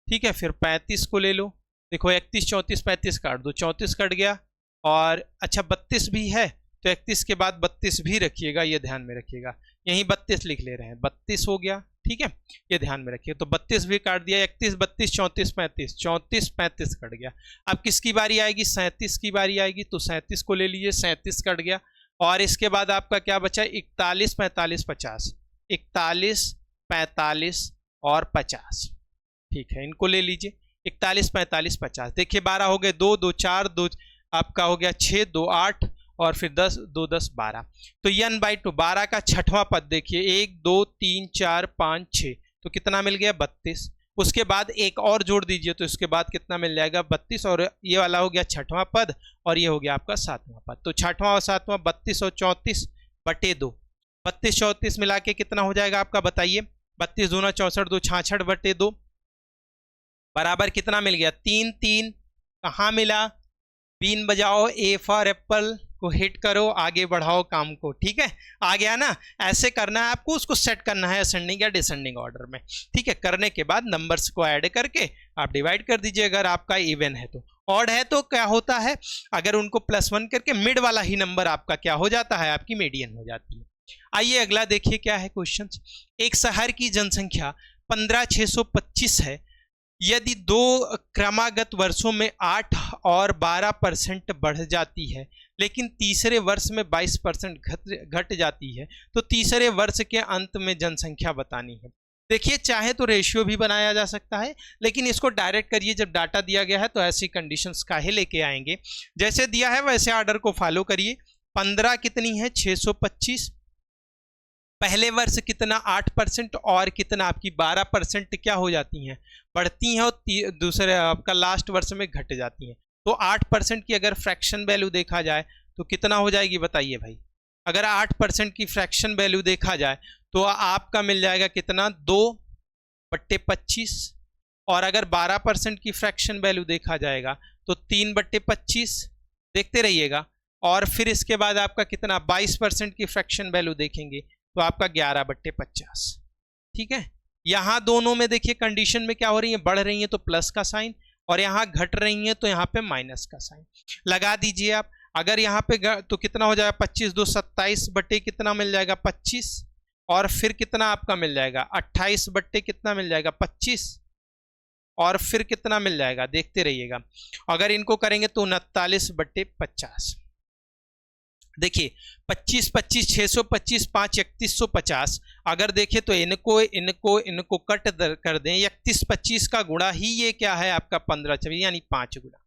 Speaker 1: ठीक है, फिर 35 को ले लो, देखो 31 34 35 काट दो, 34 कट गया, और अच्छा 32 भी है तो 31 के बाद 32 भी रखिएगा, ये ध्यान में रखिएगा। यहीं 32 लिख ले रहे हैं, 32 हो गया, ठीक है, ये ध्यान में रखिए। तो 32 भी काट दिया, 31 32 34 35, 34 35 कट गया। अब किसकी बारी आएगी? 37 की बारी आएगी, तो 37 को ले लीजिए, 37 कट गया। और इसके बाद आपका क्या बचा? 41 45 50, 41 45 और 50, ठीक है, इनको ले लीजिए। 41 45 50, देखिए 12 हो गए, 2 2 4 2 आपका हो गया 6 2 8 और फिर 10 2 10 12। तो n/2 12 का छठवां पद देखिए, 1 2 3 4 5 6, तो कितना मिल गया? 32। उसके बाद एक और जोड़ दीजिए, तो इसके बाद कितना मिल जाएगा? 32, और ये वाला हो गया छठवां पद और ये हो गया आपका सातवां पद। तो छठवां और सातवां 32 और 34 बटे 2, 32 34 मिला के कितना हो जाएगा आपका? बताइए। 32 दूना 64, 2 66 बटे 2 बराबर कितना मिल गया? 3 3। कहाँ मिला? बीन बजाओ, ए फॉर एप्पल को हिट करो, आगे बढ़ाओ काम को, ठीक है, आ गया ना? ऐसे करना है आपको, उसको सेट करना है असेंडिंग या डिसेंडिंग ऑर्डर में, ठीक है। करने के बाद नंबर्स को ऐड करके आप डिवाइड कर दीजिए। अगर आपका इवन है तो, ऑड है तो क्या होता है? अगर उनको +1 करके मिड वाला ही नंबर आपका क्या हो जाता है? आपकी मीडियन हो जाती है। आइए अगला देखिए क्या है क्वेश्चन। एक शहर की जनसंख्या 15,625 है। यदि 2 क्रमागत वर्षों में 8 और 12% बढ़ जाती है, लेकिन तीसरे वर्ष में 22% घट जाती है, तो तीसरे वर्ष के अंत में जनसंख्या बतानी है। देखिए, चाहे तो रेशियो भी बनाया जा सकता है, लेकिन इसको डायरेक्ट करिए। जब डाटा दिया गया है तो ऐसी कंडीशंस काहे लेके आएंगे? जैसे दिया है वैसे ऑर्डर को फॉलो करिए। 15 कितनी है? 625। पहले वर्ष कितना? 8% और कितना आपकी 12% क्या हो जाती हैं? बढ़ती हैं, और दूसरे आपका लास्ट वर्ष में घट जाती हैं। तो 8% की अगर फ्रैक्शन वैल्यू देखा जाए तो कितना हो जाएगी? बताइए भाई। अगर 8% की फ्रैक्शन वैल्यू देखा जाए तो आपका मिल जाएगा कितना? 2/25। और अगर 12% की फ्रैक्शन वैल्यू देखा जाएगा तो 3/25। देखते रहिएगा। और फिर इसके बाद आपका कितना? 22% की फ्रैक्शन वैल्यू देखेंगे तो आपका 11/50, ठीक है। यहाँ दोनों में देखिए कंडीशन में क्या हो रही है? बढ़ रही है तो प्लस का साइन, और यहाँ घट रही है तो यहाँ पे माइनस का साइन लगा दीजिए आप। अगर यहाँ पे तो कितना हो जाएगा? 25 2 27 बटे कितना मिल जाएगा? 25। और फिर कितना आपका मिल जाएगा? 28 बटे कितना मिल जाएगा? 25। और फिर कितना मिल जाएगा? देखते रहिएगा। अगर इनको करेंगे तो 39/50। देखिए 25 25 625 5 3150। अगर देखें तो इनको कट कर दें, 31 25 का गुणा ही ये क्या है आपका? 15 24, यानी 5 गुणा।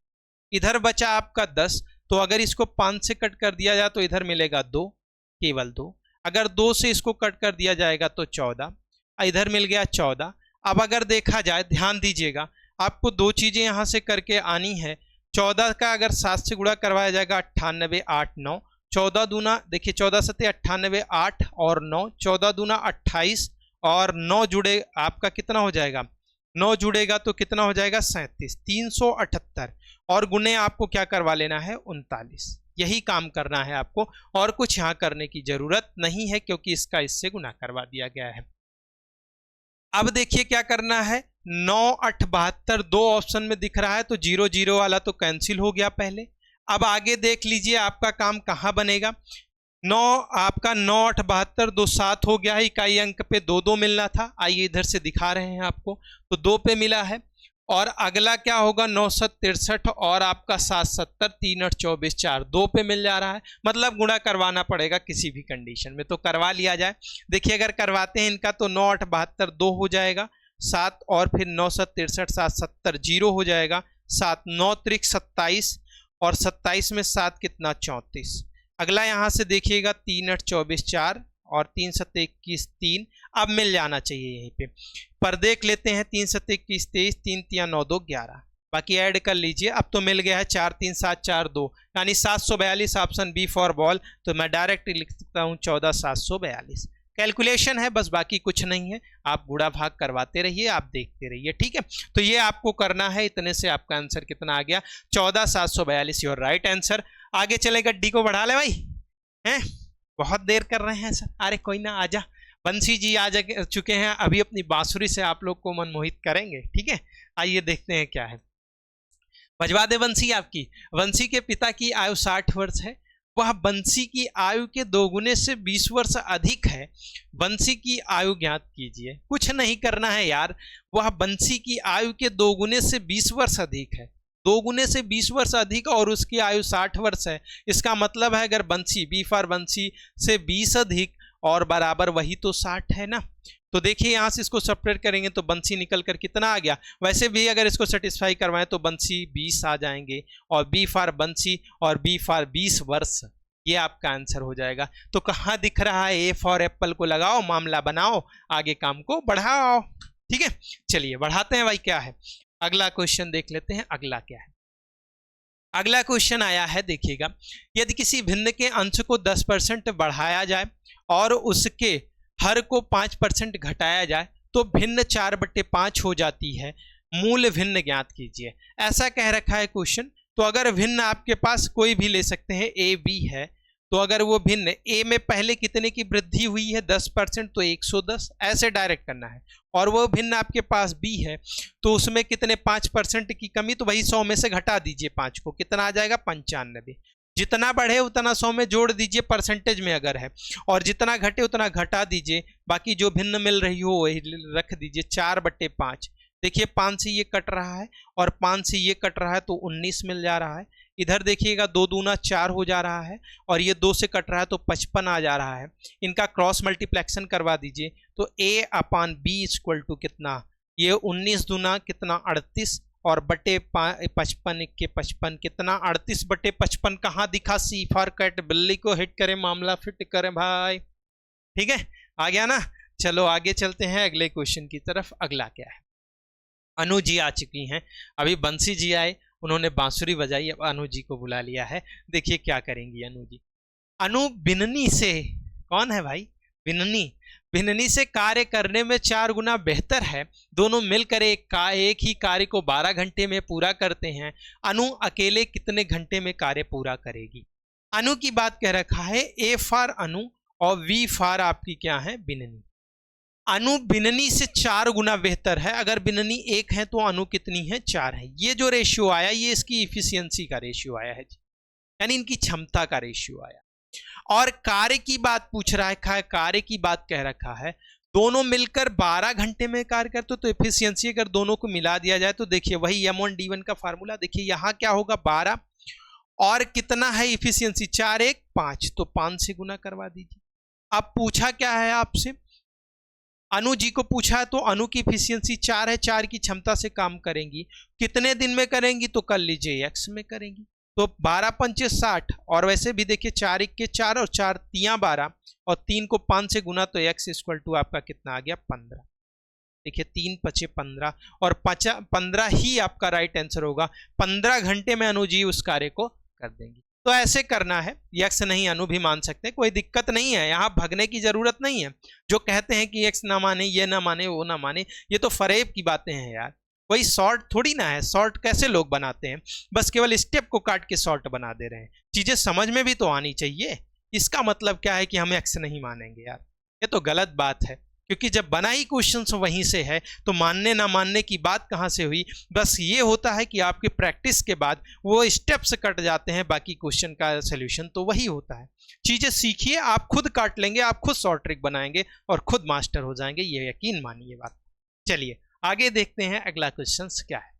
Speaker 1: इधर बचा आपका 10, तो अगर इसको 5 से कट कर दिया जाए तो इधर मिलेगा 2, केवल 2। अगर 2 से इसको कट कर दिया जाएगा तो 14, इधर मिल गया 14। अब अगर देखा जाए, ध्यान दीजिएगा, आपको 2 चीजें यहां से करके आनी है। 14 का अगर 7 से गुणा करवाया जाएगा 98 8 9, 14 दूना, देखिए 14 सत्ते 98, 8 और 9, 14 दूना 28 और 9 जुड़े आपका कितना हो जाएगा? 9 जुड़ेगा तो कितना हो जाएगा? 37, 378। और गुणे आपको क्या करवा लेना है? 39। यही काम करना है आपको, और कुछ यहाँ करने की जरूरत नहीं है, क्योंकि इसका इससे गुना करवा दिया गया है। अब देखिए क्या करना है। 9 8 72 2 ऑप्शन में दिख रहा है, तो 0 0 वाला तो कैंसिल हो गया पहले। अब आगे देख लीजिए आपका काम कहाँ बनेगा। 9 आपका 9 8 72 2 7 हो गया है। इकाई अंक पे 2 2 मिलना था। आइए इधर से दिखा रहे हैं आपको, तो 2 पे मिला है। और अगला क्या होगा? 9 7 63 और आपका 7 70 3 8 24 4, 2 पे मिल जा रहा है। मतलब गुणा करवाना पड़ेगा किसी भी कंडीशन में, तो करवा लिया जाए। देखिए अगर करवाते हैं इनका तो 9 8 72 2 हो जाएगा, 7 और फिर 9 7 63 7 70 0 हो जाएगा, 7 9 त्रिक 27 और 27 में 7 कितना? 34। अगला यहां से देखिएगा 3 8 24 4 और 3 7 21 3। अब मिल जाना चाहिए यहीं पे, पर देख लेते हैं। 3 7 21 23, 3 3 9 2 11, बाकी ऐड कर लीजिए। अब तो मिल गया है 4 3 7 4 2, यानी 742। ऑप्शन बी फॉर बॉल, तो मैं डायरेक्ट लिख सकता हूँ 14 742। कैलकुलेशन है बस, बाकी कुछ नहीं है। आप गुणा भाग करवाते रहिए, आप देखते रहिए, ठीक है। तो ये आपको करना है। इतने से आपका आंसर कितना आ गया? 14 742 योर राइट आंसर। आगे चलेगा, डी को बढ़ा ले भाई, हैं बहुत देर कर रहे हैं सर। अरे कोई ना, आजा। बंसी जी आ चुके हैं, अभी अपनी बांसुरी से आप लोग को मनमोहित करेंगे, ठीक है। आइए देखते हैं क्या है। बजवा दे बंसी आपकी। बंसी के पिता की आयु 60 वर्ष है वह बंसी की आयु के 2 गुने से 20 वर्ष अधिक है, बंसी की आयु ज्ञात कीजिए। कुछ नहीं करना है यार, वह बंसी की आयु के 2 गुने से 20 वर्ष अधिक है, 2 गुने से 20 वर्ष अधिक और उसकी आयु 60 वर्ष है। इसका मतलब है अगर बंसी, बी फॉर बंसी से 20 अधिक और बराबर वही तो 60 है ना। तो देखिए यहाँ से इसको सेपरेट करेंगे तो बंसी निकल कर कितना आ गया। वैसे भी अगर इसको सेटिस्फाई करवाएं तो बंसी 20 आ जाएंगे और बी फॉर बंसी और बी फॉर 20 वर्ष, ये आपका आंसर हो जाएगा। तो कहाँ दिख रहा है, ए फॉर एप्पल को लगाओ, मामला बनाओ, आगे काम को बढ़ाओ। ठीक है, चलिए बढ़ाते हैं भाई, क्या है अगला क्वेश्चन देख लेते हैं। अगला क्या है, अगला क्वेश्चन आया है, देखिएगा, यदि किसी भिन्न के अंश को 10% बढ़ाया जाए और उसके हर को 5% घटाया जाए तो भिन्न 4/5 हो जाती है, मूल भिन्न ज्ञात कीजिए। ऐसा कह रखा है क्वेश्चन। तो अगर भिन्न आपके पास कोई भी ले सकते हैं, ए बी है, तो अगर वो भिन्न ए में पहले कितने की वृद्धि हुई है 10%, तो 110 ऐसे डायरेक्ट करना है। और वो भिन्न आपके पास बी है तो उसमें कितने 5% की कमी, तो वही 100 में से घटा दीजिए 5 को, कितना आ जाएगा 95। जितना बढ़े उतना 100 में जोड़ दीजिए परसेंटेज में अगर है, और जितना घटे उतना घटा दीजिए, बाकी जो भिन्न मिल रही हो वही रख दीजिए। 4/5, देखिए 5 से ये कट रहा है और 5 से ये कट रहा है तो 19 मिल जा रहा है। इधर देखिएगा 2 दूना 4 हो जा रहा है और ये 2 से कट रहा है तो 55 आ जा रहा है। इनका क्रॉस मल्टीप्लेक्शन करवा दीजिए तो a/b इक्वल टू कितना, ये 19 दूना कितना 38 और बटे 55 के 55 कितना 38/55 कहाँ दिखा, सी फॉर कैट, बिल्ली को हिट करें मामला फिट करें भाई। ठीक है, आ गया ना। चलो आगे चलते हैं अगले क्वेश्चन की तरफ। अगला क्या है, अनु जी आ चुकी हैं, अभी बंसी जी आए, उन्होंने बांसुरी बजाई, अब अनु जी को बुला लिया है। देखिए क्या करेंगी अनु जी। अनु बिननी से, कौन है भाई, बिननी, बिननी से कार्य करने में 4 गुना बेहतर है। दोनों मिलकर एक ही कार्य को 12 घंटे में पूरा करते हैं। अनु अकेले कितने घंटे में कार्य पूरा करेगी। अनु की बात कह रखा है, ए फॉर अनु और वी फॉर आपकी क्या है, बिननी। अनु बिननी से 4 गुना बेहतर है। अगर बिननी 1 है तो अनु कितनी है, 4 है। ये जो रेशियो आया ये इसकी इफिशियंसी का रेशियो आया है, यानी इनकी क्षमता का रेशियो आया। और कार्य की बात पूछ रहा है, कार्य की बात कह रखा है, दोनों मिलकर 12 घंटे में कार्य करते तो इफिशियंसी अगर दोनों को मिला दिया जाए तो देखिए वही M1D1 का फार्मूला। देखिए यहां क्या होगा 12 और कितना है इफिशियंसी 4 1 5, तो 5 से गुना करवा दीजिए। अब पूछा क्या है आपसे, अनु जी को पूछा है तो अनु की इफिशियंसी 4 है, 4 की क्षमता से काम करेंगी। कितने दिन में करेंगी, तो कर लीजिए x में करेंगी, तो 12 पंचे 60 और वैसे भी देखिए 4 1 के 4 और 4 3 12 और 3 को 5 से गुना तो x इक्वल टू आपका कितना आ गया 15। देखिए 3 5 15 और 15 ही आपका राइट आंसर होगा। 15 घंटे में अनु जी उस कार्य को कर देंगी। तो ऐसे करना है, यक्स नहीं अनु भी मान सकते हैं, कोई दिक्कत नहीं है, यहाँ भगने की जरूरत नहीं है। जो कहते हैं कि यक्स ना माने, ये ना माने, वो ना माने, ये तो फरेब की बातें हैं यार। कोई शॉर्ट थोड़ी ना है, शॉर्ट कैसे लोग बनाते हैं, बस केवल स्टेप को काट के शॉर्ट बना दे रहे हैं। चीजें समझ में भी तो आनी चाहिए। इसका मतलब क्या है कि हम एक्स नहीं मानेंगे यार, ये तो गलत बात है। क्योंकि जब बना ही क्वेश्चन वहीं से है तो मानने ना मानने की बात कहाँ से हुई। बस ये होता है कि आपके प्रैक्टिस के बाद वो स्टेप्स कट जाते हैं, बाकी क्वेश्चन का सोल्यूशन तो वही होता है। चीजें सीखिए, आप खुद काट लेंगे, आप खुद शॉर्ट ट्रिक बनाएंगे और खुद मास्टर हो जाएंगे, ये यकीन मानिए बात। चलिए आगे देखते हैं अगला क्वेश्चन क्या है।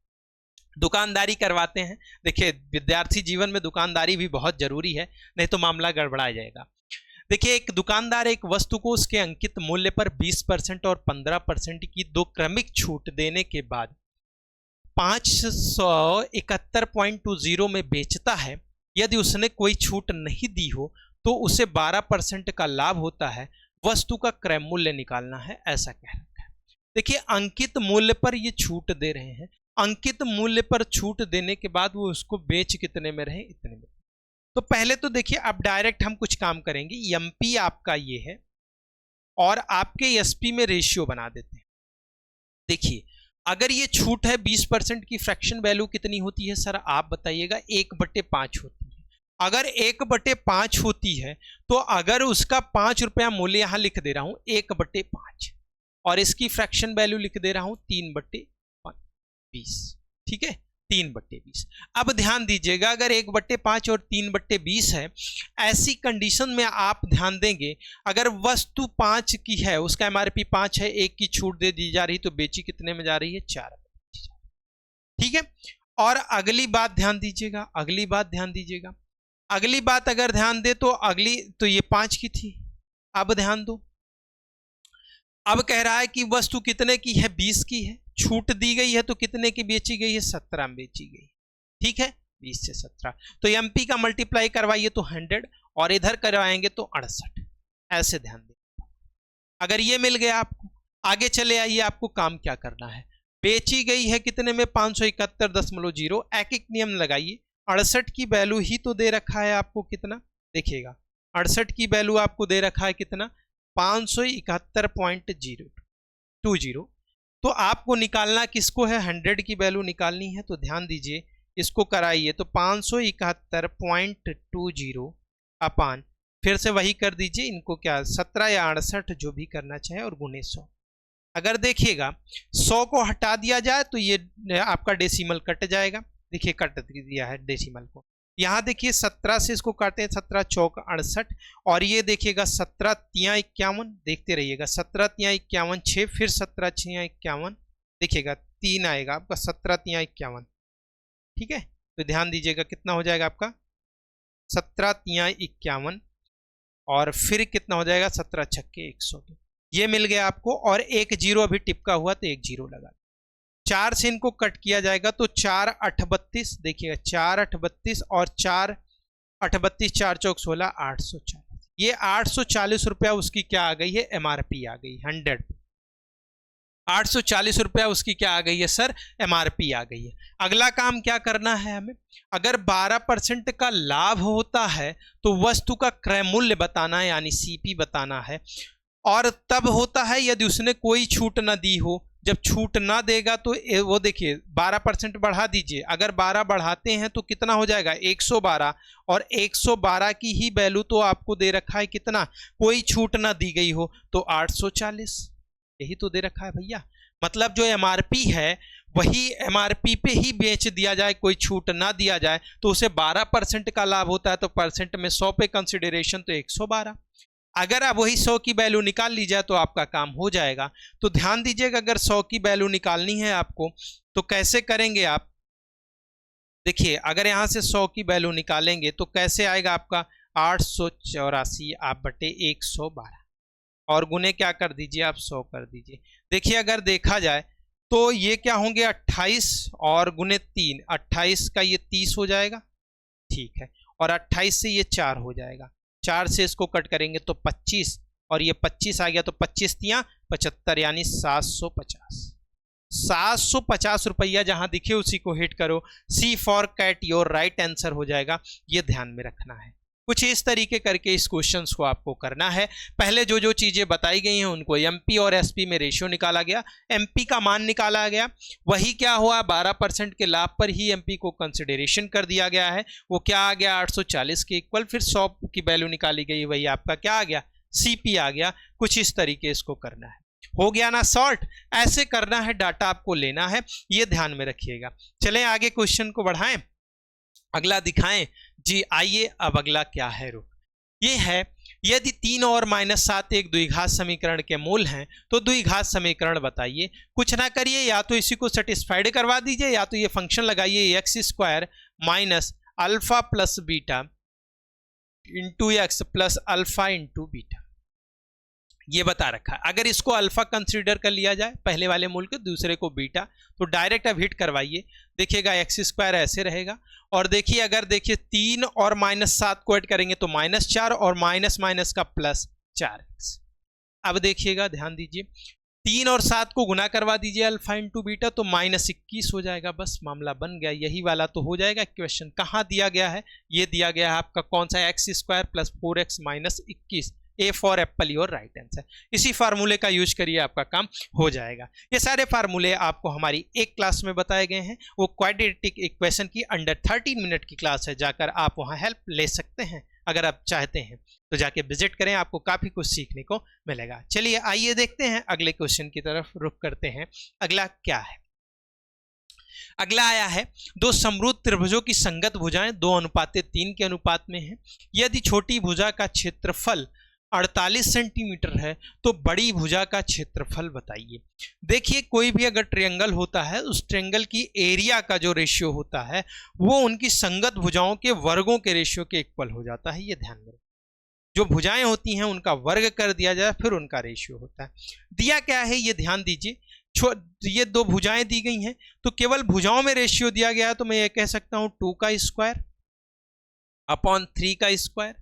Speaker 1: दुकानदारी करवाते हैं। देखिए विद्यार्थी जीवन में दुकानदारी भी बहुत जरूरी है, नहीं तो मामला गड़बड़ा जाएगा। देखिए एक दुकानदार एक वस्तु को उसके अंकित मूल्य पर 20% और 15% की 2 क्रमिक छूट देने के बाद 571.20 में बेचता है। यदि उसने कोई छूट नहीं दी हो तो उसे 12% का लाभ होता है। वस्तु का क्रय मूल्य निकालना है, ऐसा कह रखा है। देखिए अंकित मूल्य पर ये छूट दे रहे हैं, अंकित मूल्य पर छूट देने के बाद वो उसको बेच कितने में रहे, इतने में। तो पहले तो देखिए अब डायरेक्ट हम कुछ काम करेंगे। एमपी आपका ये है और आपके एसपी में रेशियो बना देते हैं। देखिए अगर ये छूट है 20% की, फ्रैक्शन वैल्यू कितनी होती है सर आप बताइएगा, 1/5 होती है। अगर 1/5 होती है तो अगर उसका 5 रुपया मूल्य यहां लिख दे रहा हूं 1/5 और इसकी फ्रैक्शन वैल्यू लिख दे रहा हूं 3/20, ठीक है। 3/20। अब ध्यान दीजिएगा, अगर 1/5 और 3/20 है, ऐसी कंडीशन में आप ध्यान देंगे, अगर वस्तु 5 की है, उसका एमआरपी 5 है, 1 की छूट दे दी जा रही, तो बेची कितने में जा रही है? 4। ठीक है। और अगली बात ध्यान दीजिएगा, अगली बात ध्यान दीजिएगा, अगली बात अगर ध्यान दे तो अगली तो ये 5 की थी। अब ध्यान दो, अब कह रहा है कि वस्तु कितने की है? 20 की है, छूट दी गई है तो कितने की बेची गई है? 17 में बेची गई। ठीक है, 20 से 17, तो एमपी का मल्टीप्लाई करवाइए तो 100 और इधर करवाएंगे तो 68। ऐसे ध्यान दें। अगर ये मिल गया आपको, आगे चले आइए, आपको काम क्या करना है? बेची गई है कितने में? 571.0। एक एक नियम लगाइए। 68 की वैल्यू ही तो दे रखा है आपको, कितना देखिएगा, 68 की वैल्यू आपको दे रखा है कितना? 571.020। तो आपको निकालना किसको है? 100 की वैल्यू निकालनी है। तो ध्यान दीजिए, इसको कराइए तो 571.20 अपान, फिर से वही कर दीजिए, इनको क्या 17 या 68 जो भी करना चाहे, और गुणे 100। अगर देखिएगा 100 को हटा दिया जाए तो ये आपका डेसिमल कट जाएगा। देखिए कट दिया है डेसिमल को। यहाँ देखिए 17 से इसको काटे, 17 चौक 68, और ये देखिएगा 17 तियां 51, देखते रहिएगा, 17 तियां 51, 6, फिर 17 छियां 51, देखिएगा 3 आएगा आपका, 17 तियां 51। ठीक है, तो ध्यान दीजिएगा कितना हो जाएगा आपका? 17 तियां 51, और फिर कितना हो जाएगा? 17 छक्के 102। ये मिल गया आपको, और एक जीरो अभी टिपका हुआ तो एक जीरो लगा। 4 से इनको कट किया जाएगा तो 4 8 32, देखिएगा 4 8 32, और 4 8 32, 4 चौक 16, 840। ये 840 रुपया उसकी क्या आ गई है? एमआरपी आ गई 100। 840 रुपया उसकी क्या आ गई है सर? एमआरपी आ गई है। अगला काम क्या करना है हमें? अगर 12% का लाभ होता है तो वस्तु का क्रय मूल्य बताना है, यानी सीपी बताना है। और तब होता है यदि उसने कोई छूट ना दी हो। जब छूट ना देगा तो वो देखिए 12% बढ़ा दीजिए, अगर 12 बढ़ाते हैं तो कितना हो जाएगा? 112, और 112 की ही वैल्यू तो आपको दे रखा है कितना? कोई छूट ना दी गई हो तो 840, यही तो दे रखा है भैया। मतलब जो एमआरपी है वही एमआरपी पे ही बेच दिया जाए, कोई छूट ना दिया जाए, तो उसे 12% का लाभ होता है, तो परसेंट में 100 पे कंसिडरेशन तो 112। अगर आप वही 100 की वैल्यू निकाल ली जाए तो आपका काम हो जाएगा। तो ध्यान दीजिएगा, अगर 100 की वैल्यू निकालनी है आपको तो कैसे करेंगे आप? देखिए अगर यहां से 100 की वैल्यू निकालेंगे तो कैसे आएगा आपका? 884 आप बटे 112, और गुने क्या कर दीजिए आप? 100 कर दीजिए। देखिए अगर देखा जाए तो ये क्या होंगे? 28 और गुने 3, 28 का ये 30 हो जाएगा। ठीक है, और 28 से ये 4 हो जाएगा, 4 से इसको कट करेंगे तो 25, और ये 25 आ गया, तो 25 तियां 75, यानी 750। 750 रुपया जहां दिखे उसी को हिट करो। C for cat your right answer हो जाएगा। ये ध्यान में रखना है। कुछ इस तरीके करके इस क्वेश्चंस को आपको करना है। पहले जो जो चीजें बताई गई हैं उनको एमपी और एसपी में रेशियो निकाला गया, एमपी का मान निकाला गया, वही क्या हुआ? 12% के लाभ पर ही एमपी को कंसिडरेशन कर दिया गया है, वो क्या आ गया? 840 के इक्वल। फिर 100 की वैल्यू निकाली गई, वही आपका क्या आ गया? सीपी आ गया। कुछ इस तरीके इसको करना है। हो गया ना सॉर्ट? ऐसे करना है, डाटा आपको लेना है, ये ध्यान में रखिएगा। चलें आगे क्वेश्चन को बढ़ाएं, अगला दिखाएं जी। आइए अब अगला क्या है, रुक, ये है यदि 3 और -7 एक द्विघात समीकरण के मूल हैं तो द्विघात समीकरण बताइए। कुछ ना करिए, या तो इसी को सेटिस्फाइड करवा दीजिए, या तो ये फंक्शन लगाइए x² minus alpha plus beta into x plus alpha into beta, ये बता रखा है। अगर इसको अल्फा कंसीडर कर लिया जाए पहले वाले मूल के, दूसरे को बीटा, तो डायरेक्ट अब हिट करवाइए। देखिएगा x² ऐसे रहेगा, और देखिए अगर देखिए 3 और -7 को ऐड करेंगे तो -4, और माइनस माइनस का +4x। अब देखिएगा ध्यान दीजिए, 3 और 7 को गुना करवा दीजिए अल्फा इंटू बीटा, तो -21 हो जाएगा। बस मामला बन गया, यही वाला तो हो जाएगा क्वेश्चन। कहाँ दिया गया है? ये दिया गया है आपका कौन सा? x² + 4x - 21। A for apple your right answer. इसी फार्मूले का यूज करिए, आपका काम हो जाएगा। ये सारे फार्मूले आपको हमारी एक क्लास में बताए गए हैं, वो क्वाड्रेटिक इक्वेशन की अंडर 30 मिनट की क्लास है, जाकर आप वहां हेल्प ले सकते हैं। अगर आप चाहते हैं तो जाके विजिट करें, आपको काफी कुछ सीखने को मिलेगा। चलिए आइए देखते हैं अगले क्वेश्चन की तरफ रुख करते हैं। अगला क्या है? अगला आया है, दो समरूप त्रिभुजों की संगत भुजाएं 2:3 के अनुपात में है। यदि छोटी भुजा का क्षेत्रफल 48 सेंटीमीटर है तो बड़ी भुजा का क्षेत्रफल बताइए। देखिए, कोई भी अगर ट्रायंगल होता है, उस ट्रायंगल की एरिया का जो रेशियो होता है वो उनकी संगत भुजाओं के वर्गों के रेशियो के इक्वल हो जाता है। ये ध्यान में रखिए, जो भुजाएं होती हैं उनका वर्ग कर दिया जाए फिर उनका रेशियो होता है। दिया क्या है ये ध्यान दीजिए, ये दो भुजाएं दी गई हैं तो केवल भुजाओं में रेशियो दिया गया है, तो मैं ये कह सकता हूं 2 का स्क्वायर अपॉन 3 का स्क्वायर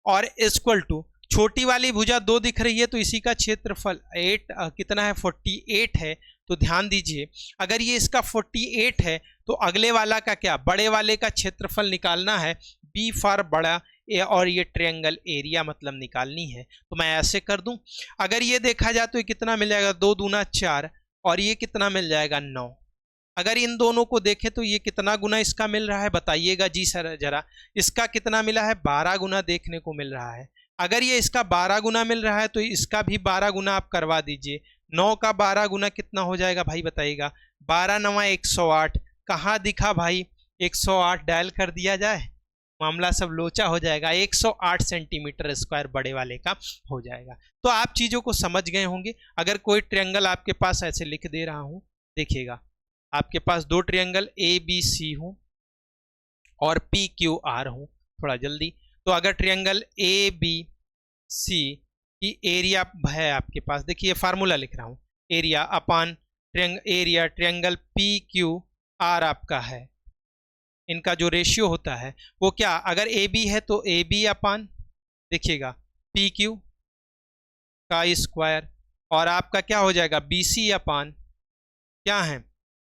Speaker 1: और इक्वल टू छोटी वाली भुजा 2 दिख रही है तो इसी का क्षेत्रफल 8 कितना है 48 है। तो ध्यान दीजिए, अगर ये इसका 48 है तो अगले वाला का क्या, बड़े वाले का क्षेत्रफल निकालना है, बी फॉर बड़ा और ये ट्रायंगल एरिया मतलब निकालनी है। तो मैं ऐसे कर दूं, अगर ये देखा जाए तो ये कितना मिल जाएगा, 2 दूना 4 और ये कितना मिल जाएगा 9। अगर इन दोनों को देखें तो ये कितना गुना इसका मिल रहा है बताइएगा जी सर जरा। इसका कितना मिला है, 12 गुना देखने को मिल रहा है। अगर ये इसका 12 गुना मिल रहा है तो इसका भी 12 गुना आप करवा दीजिए। 9 का 12 गुना कितना हो जाएगा भाई बताइएगा, 12 9 108। कहाँ दिखा भाई, 108 डायल कर दिया जाए, मामला सब लोचा हो जाएगा। 108 सेंटीमीटर स्क्वायर बड़े वाले का हो जाएगा। तो आप चीज़ों को समझ गए होंगे। अगर कोई ट्रायंगल आपके पास ऐसे लिख दे रहा हूँ, देखिएगा आपके पास 2 ट्रायंगल ABC हो और PQR हो, थोड़ा जल्दी। तो अगर ट्रायंगल ABC की एरिया है आपके पास, देखिए फार्मूला लिख रहा हूँ, एरिया अपान एरिया ट्रायंगल PQR आपका है, इनका जो रेशियो होता है वो क्या, अगर AB है तो AB अपान देखिएगा PQ का स्क्वायर और आपका क्या हो जाएगा BC अपान क्या है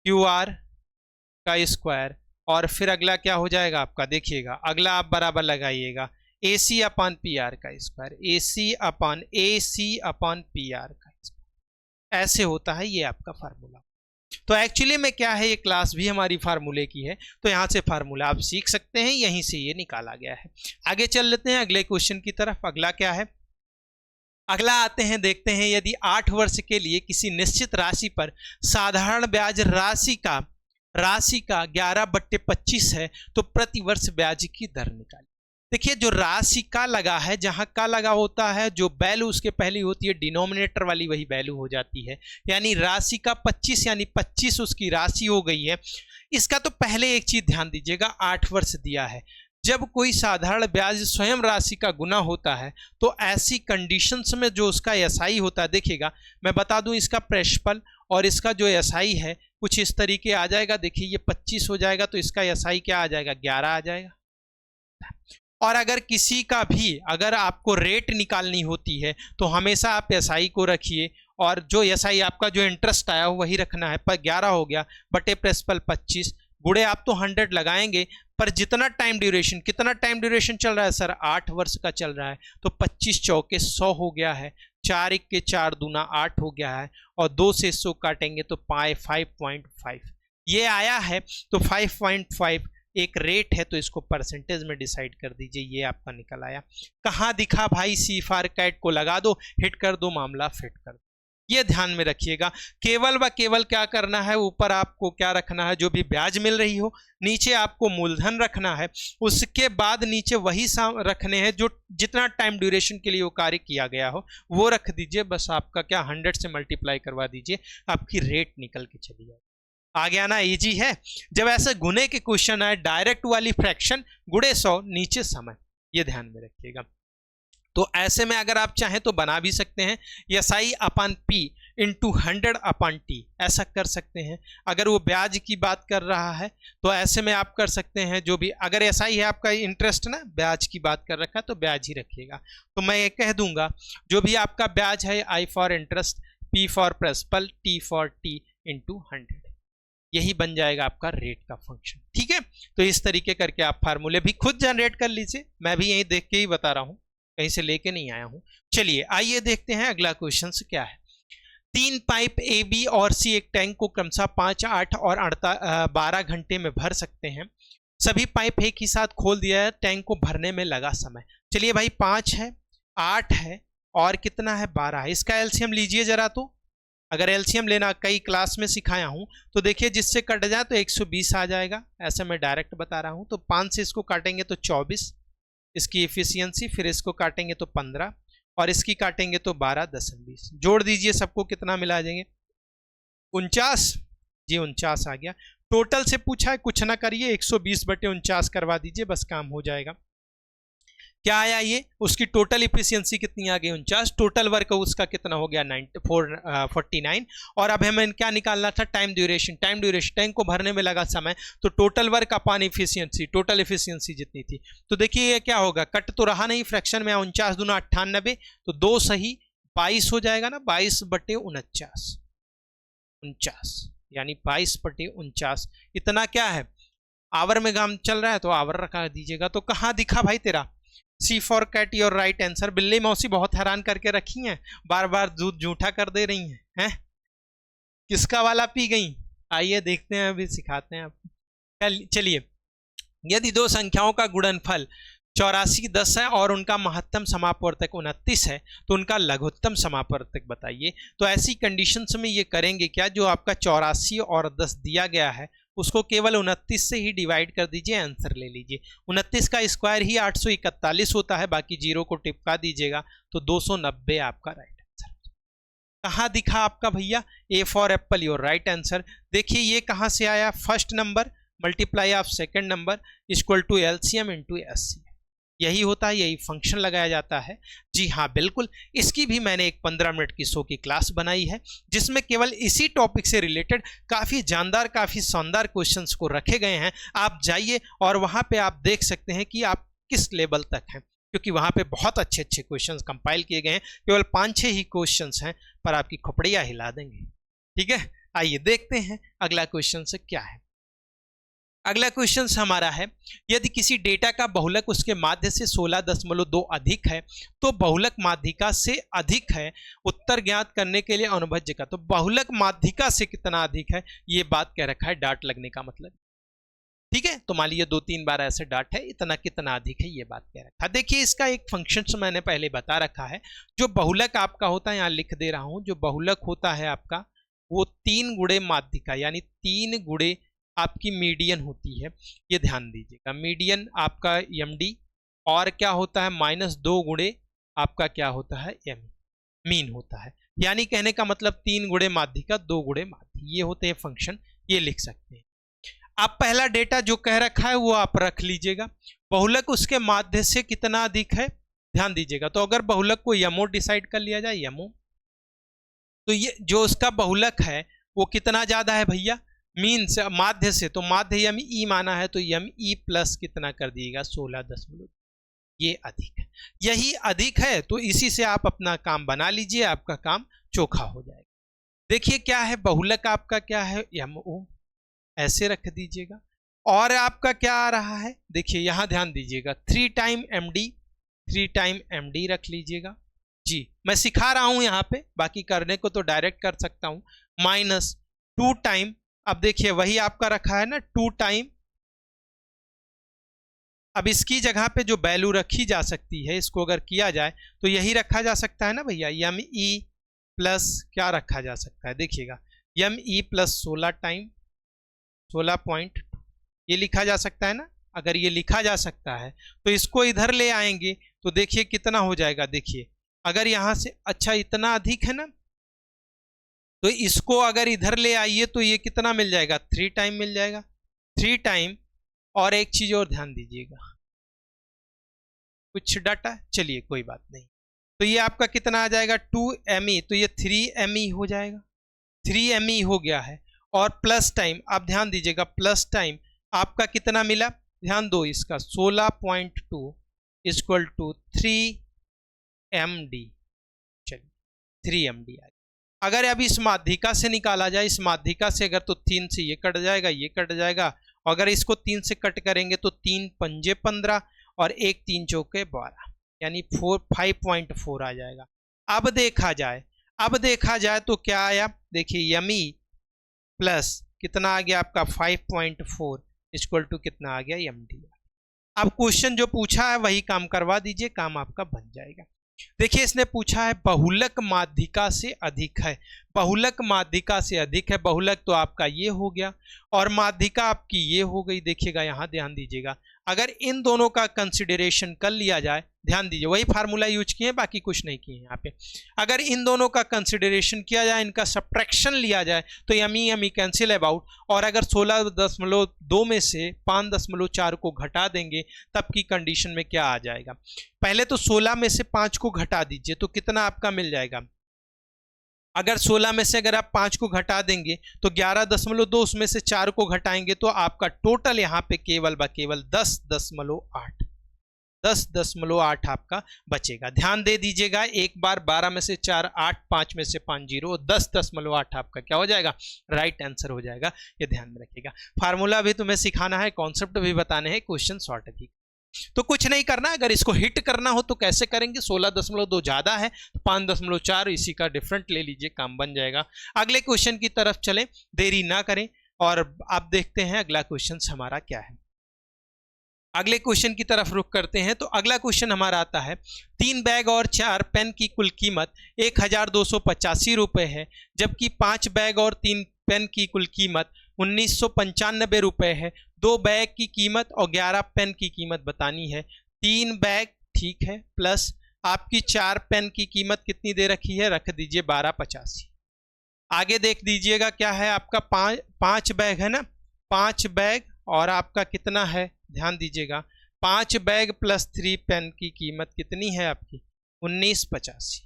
Speaker 1: QR का स्क्वायर और फिर अगला क्या हो जाएगा आपका, देखिएगा अगला आप बराबर लगाइएगा AC अपान PR का स्क्वायर, AC अपान PR का स्क्वायर। ऐसे होता है ये आपका फार्मूला। तो एक्चुअली में क्या है, ये क्लास भी हमारी फार्मूले की है, तो यहाँ से फार्मूला आप सीख सकते हैं, यहीं से ये निकाला गया है। आगे चल लेते हैं अगले क्वेश्चन की तरफ। अगला क्या है, अगला आते हैं, देखते हैं, यदि 8 वर्ष के लिए किसी निश्चित राशि पर साधारण ब्याज राशि का 11/25 है तो प्रति वर्ष ब्याज की दर निकालिए। देखिए, जो राशि का लगा है, जहां का लगा होता है, जो वैल्यू उसके पहले होती है डिनोमिनेटर वाली वही वैल्यू हो जाती है, यानी राशि का 25 यानी 25 उसकी राशि हो गई है। इसका तो पहले एक चीज ध्यान दीजिएगा, 8 वर्ष दिया है। जब कोई साधारण ब्याज स्वयं राशि का गुना होता है तो ऐसी कंडीशंस में जो उसका एसआई होता है, देखिएगा मैं बता दूं, इसका प्रिंसिपल और इसका जो एसआई है कुछ इस तरीके आ जाएगा। देखिए ये 25 हो जाएगा तो इसका एसआई क्या आ जाएगा, 11 आ जाएगा। और अगर किसी का भी अगर आपको रेट निकालनी होती है तो हमेशा आप एसआई को रखिए और जो एसआई आपका जो इंटरेस्ट आया हो वही रखना है। पर 11 हो गया बटे प्रिंसिपल 25, गुड़े आप तो 100 लगाएंगे, पर जितना टाइम ड्यूरेशन, कितना टाइम ड्यूरेशन चल रहा है सर, 8 वर्ष का चल रहा है, तो 25 चौके 100 हो गया है, 4 1 4 दूना 8 हो गया है और 2 से 100 काटेंगे तो पाए 5.5 ये आया है। तो 5.5 एक रेट है, तो इसको परसेंटेज में डिसाइड कर दीजिए, ये आपका निकल आया। कहाँ दिखा भाई, सी फार कैट को लगा दो, हिट कर दो, मामला फिट कर दो। ये ध्यान में रखिएगा, केवल व केवल क्या करना है, ऊपर आपको क्या रखना है, जो भी ब्याज मिल रही हो, नीचे आपको मूलधन रखना है, उसके बाद नीचे वही रखने हैं जो जितना टाइम ड्यूरेशन के लिए वो कार्य किया गया हो वो रख दीजिए। बस आपका क्या 100 से मल्टीप्लाई करवा दीजिए, आपकी रेट निकल के चली जाए। आ गया ना, इजी है। जब ऐसे गुने के क्वेश्चन आए, डायरेक्ट वाली फ्रैक्शन गुड़े 100 नीचे समय, ये ध्यान में रखिएगा। तो ऐसे में अगर आप चाहें तो बना भी सकते हैं, एसआई अपान पी इंटू 100 अपान टी, ऐसा कर सकते हैं। अगर वो ब्याज की बात कर रहा है तो ऐसे में आप कर सकते हैं, जो भी अगर एसआई है आपका इंटरेस्ट ना, ब्याज की बात कर रखा है तो ब्याज ही रखिएगा। तो मैं ये कह दूंगा, जो भी आपका ब्याज है, I for interest, P for principal, T for T into 100, यही बन जाएगा आपका रेट का फंक्शन। ठीक है, तो इस तरीके करके आप फार्मूले भी खुद जनरेट कर लीजिए, मैं भी यही देख के ही बता रहा हूँ, कहीं से लेके नहीं आया हूं। चलिए आइए देखते हैं अगला क्वेश्चन क्या है। 3 पाइप ए बी और सी एक टैंक को क्रमशः 5, 8 और 12 घंटे में भर सकते हैं। सभी पाइप एक ही साथ खोल दिया है, टैंक को भरने में लगा समय। चलिए भाई 5 है, 8 है और कितना है 12 है, इसका एलसीएम लीजिए जरा। तो अगर एलसीएम लेना कई क्लास में सिखाया हूं तो देखिए जिससे कट जाए तो 120 आ जाएगा, ऐसे मैं डायरेक्ट बता रहा हूं। तो 5 से इसको काटेंगे तो 24 इसकी एफिशिएंसी, फिर इसको काटेंगे तो 15 और इसकी काटेंगे तो 12, 10, 20। जोड़ दीजिए सबको, कितना मिला जाएंगे 49। जी 49 आ गया। टोटल से पूछा है, कुछ ना करिए 120/49 करवा दीजिए, बस काम हो जाएगा। क्या आया ये, उसकी टोटल इफिशियंसी कितनी आ गई 49, टोटल वर्क उसका कितना हो गया 49। और अब हमें क्या निकालना था, time duration. Time duration tank को भरने में लगा समय, तो total work upon efficiency, total efficiency जितनी थी। तो देखिए ये क्या होगा, कट तो रहा नहीं फ्रैक्शन में, 49 दूना 98, तो 2 सही 22 हो जाएगा ना, 22/49, 49 यानी 22/49। इतना क्या है, आवर में काम चल रहा है तो आवर रखा दीजिएगा। तो कहाँ दिखा भाई तेरा C for cat your right answer. बिल्ली मौसी बहुत हैरान करके रखी हैं, बार बार दूध जूठा कर दे रही हैं। किसका वाला पी गई, आइए देखते हैं, अभी सिखाते हैं आपको। चलिए, यदि दो संख्याओं का गुणनफल 84 10 है और उनका महत्तम समापवर्तक 29 है तो उनका लघुत्तम समापवर्तक बताइए। तो ऐसी कंडीशंस में ये करेंगे क्या, जो आपका 84 और 10 दिया गया है उसको केवल 29 से ही डिवाइड कर दीजिए, आंसर ले लीजिए। 29 का स्क्वायर ही 841 होता है, बाकी जीरो को टिपका दीजिएगा तो 290 आपका राइट आंसर। कहाँ दिखा आपका भैया, A for apple your right answer. देखिए ये कहाँ से आया, first number multiply of second number equal to LCM into SC, यही होता है, यही फंक्शन लगाया जाता है। जी हाँ बिल्कुल, इसकी भी मैंने एक 15 मिनट की शो की क्लास बनाई है जिसमें केवल इसी टॉपिक से रिलेटेड काफ़ी जानदार, काफ़ी शानदार क्वेश्चंस को रखे गए हैं। आप जाइए और वहाँ पे आप देख सकते हैं कि आप किस लेवल तक हैं, क्योंकि वहाँ पे बहुत अच्छे अच्छे क्वेश्चंस कंपाइल किए गए हैं। केवल 5-6 ही क्वेश्चंस हैं पर आपकी खोपड़ियाँ हिला देंगे। ठीक है, आइए देखते हैं अगला क्वेश्चन से क्या है। अगला क्वेश्चन हमारा है, यदि किसी डेटा का बहुलक उसके माध्य से 16.2 अधिक है तो बहुलक माध्यिका से अधिक है, उत्तर ज्ञात करने के लिए अनुभज्य का। तो बहुलक माध्यिका से कितना अधिक है ये बात कह रखा है, डाट लगने का मतलब। ठीक है, तो मान लीजिए 2-3 बार ऐसे डाट है, इतना कितना अधिक है ये बात कह रखा है। देखिए इसका एक फंक्शन मैंने पहले बता रखा है। जो बहुलक आपका होता है, यहाँ लिख दे रहा हूं, जो बहुलक होता है आपका वो 3 गुणे माध्यिका यानी 3 गुणे आपकी मीडियन होती है। ये ध्यान दीजिएगा, मीडियन आपका एमडी और क्या होता है -2 गुणे आपका क्या होता है एम, मीन होता है। यानी कहने का मतलब 3 गुणे माध्यिका 2 गुणे माध्य, ये होते हैं फंक्शन, ये लिख सकते हैं। आप पहला डेटा जो कह रखा है वो आप रख लीजिएगा। बहुलक उसके माध्य से कितना अधिक है ध्यान दीजिएगा। तो अगर बहुलक को यमो डिसाइड कर लिया जाए, यमो, तो ये जो उसका बहुलक है वो कितना ज्यादा है भैया, मीन से माध्य से, तो माध्य यम ई माना है तो यम ई प्लस कितना कर दिएगा 16.2, ये अधिक है। यही अधिक है तो इसी से आप अपना काम बना लीजिए, आपका काम चोखा हो जाएगा। देखिए क्या है, बहुलक आपका क्या है यम ओ, ऐसे रख दीजिएगा। और आपका क्या आ रहा है, देखिए यहां ध्यान दीजिएगा 3 टाइम एम डी रख लीजिएगा। जी मैं सिखा रहा हूं यहाँ पे, बाकी करने को तो डायरेक्ट कर सकता हूं। -2 टाइम, अब देखिए वही आपका रखा है ना 2 टाइम, अब इसकी जगह पे जो वैल्यू रखी जा सकती है इसको अगर किया जाए तो यही रखा जा सकता है ना भैया, यम ई प्लस क्या रखा जा सकता है, देखिएगा यम ई प्लस 16 टाइम 16.2 ये लिखा जा सकता है ना। अगर ये लिखा जा सकता है तो इसको इधर ले आएंगे तो देखिए कितना हो जाएगा। देखिए अगर यहां से, अच्छा इतना अधिक है ना, तो इसको अगर इधर ले आइए तो ये कितना मिल जाएगा 3 टाइम मिल जाएगा, 3 टाइम। और एक चीज और ध्यान दीजिएगा, कुछ डाटा, चलिए कोई बात नहीं, तो ये आपका कितना आ जाएगा 2me, तो ये 3me हो जाएगा, 3me हो गया है। और प्लस टाइम, आप ध्यान दीजिएगा प्लस टाइम आपका कितना मिला, ध्यान दो इसका 16.2 इक्वल टू 3md, चलिए 3md आ गया। अगर अभी इस माध्यिका से निकाला जाए, इस माध्यिका से अगर, तो 3 से ये कट जाएगा, ये कट जाएगा, और अगर इसको 3 से कट करेंगे तो 3 पंजे 15 और 1 3 चौके 12 यानी 5.4 आ जाएगा। अब देखा जाए तो क्या आया, देखिए यमी प्लस कितना आ गया आपका 5.4 इक्वल टू कितना आ गया एम डी। अब क्वेश्चन जो पूछा है वही काम करवा दीजिए, काम आपका बन जाएगा। देखिए इसने पूछा है बहुलक माध्यिका से अधिक है, बहुलक माध्यिका से अधिक है, बहुलक तो आपका ये हो गया और माध्यिका आपकी ये हो गई। देखिएगा यहाँ ध्यान दीजिएगा, अगर इन दोनों का कंसिडरेशन कर लिया जाए, ध्यान दीजिए वही फार्मूला यूज किए, बाकी कुछ नहीं किए यहाँ पे। अगर इन दोनों का कंसिडरेशन किया जाए, इनका सब्ट्रैक्शन लिया जाए तो यमी यमी कैंसिल अबाउट, और अगर 16.2 में से 5.4 को घटा देंगे तब की कंडीशन में क्या आ जाएगा। पहले तो 16 में से 5 को घटा दीजिए तो कितना आपका मिल जाएगा। अगर 16 में से अगर आप 5 को घटा देंगे तो 11.2, उसमें से 4 को घटाएंगे तो आपका टोटल यहाँ पे केवल 10.8 10.8 आपका बचेगा। ध्यान दे दीजिएगा, एक बार 12 में से 4 8, 5 में से 5 0, 10.8 आपका क्या हो जाएगा, राइट आंसर हो जाएगा। ये ध्यान में रखिएगा। फार्मूला भी तुम्हें सिखाना है, कॉन्सेप्ट भी बताने हैं, क्वेश्चन शॉर्ट है। तो कुछ नहीं करना, अगर इसको हिट करना हो तो कैसे करेंगे, 16.2 ज्यादा है तो 5.4 इसी का डिफरेंट ले लीजिए, काम बन जाएगा। अगले क्वेश्चन की तरफ चलें, देरी ना करें और आप देखते हैं अगला क्वेश्चन हमारा क्या है। अगले क्वेश्चन की तरफ रुख करते हैं। तो अगला क्वेश्चन हमारा आता है, 3 बैग और 4 पेन की कुल कीमत 1285 रुपए है, जबकि 5 बैग और 3 पेन की कुल कीमत 1995 रुपए है। 2 बैग की कीमत और 11 पेन की कीमत बतानी है। 3 बैग ठीक है, प्लस आपकी 4 पेन की कीमत कितनी दे रखी है, रख दीजिए 1285। आगे देख दीजिएगा क्या है आपका, 5 बैग है ना, 5 बैग और आपका कितना है, ध्यान दीजिएगा 5 बैग प्लस 3 पेन की कीमत कितनी है आपकी, 1985।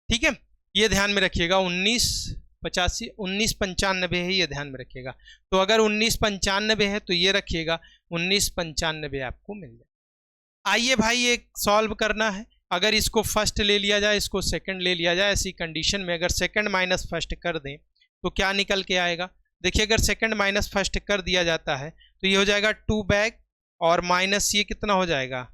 Speaker 1: ठीक है, ये ध्यान में रखिएगा, 1995 है, ये ध्यान में रखिएगा। तो अगर 1995 है तो ये रखिएगा 1995 आपको मिल जाए। आइए भाई एक सॉल्व करना है। अगर इसको फर्स्ट ले लिया जाए, इसको सेकंड ले लिया जाए, ऐसी कंडीशन में अगर सेकंड माइनस फर्स्ट कर दें तो क्या निकल के आएगा। देखिए अगर सेकंड माइनस फर्स्ट कर दिया जाता है तो ये हो जाएगा 2 बैग और माइनस ये कितना हो जाएगा,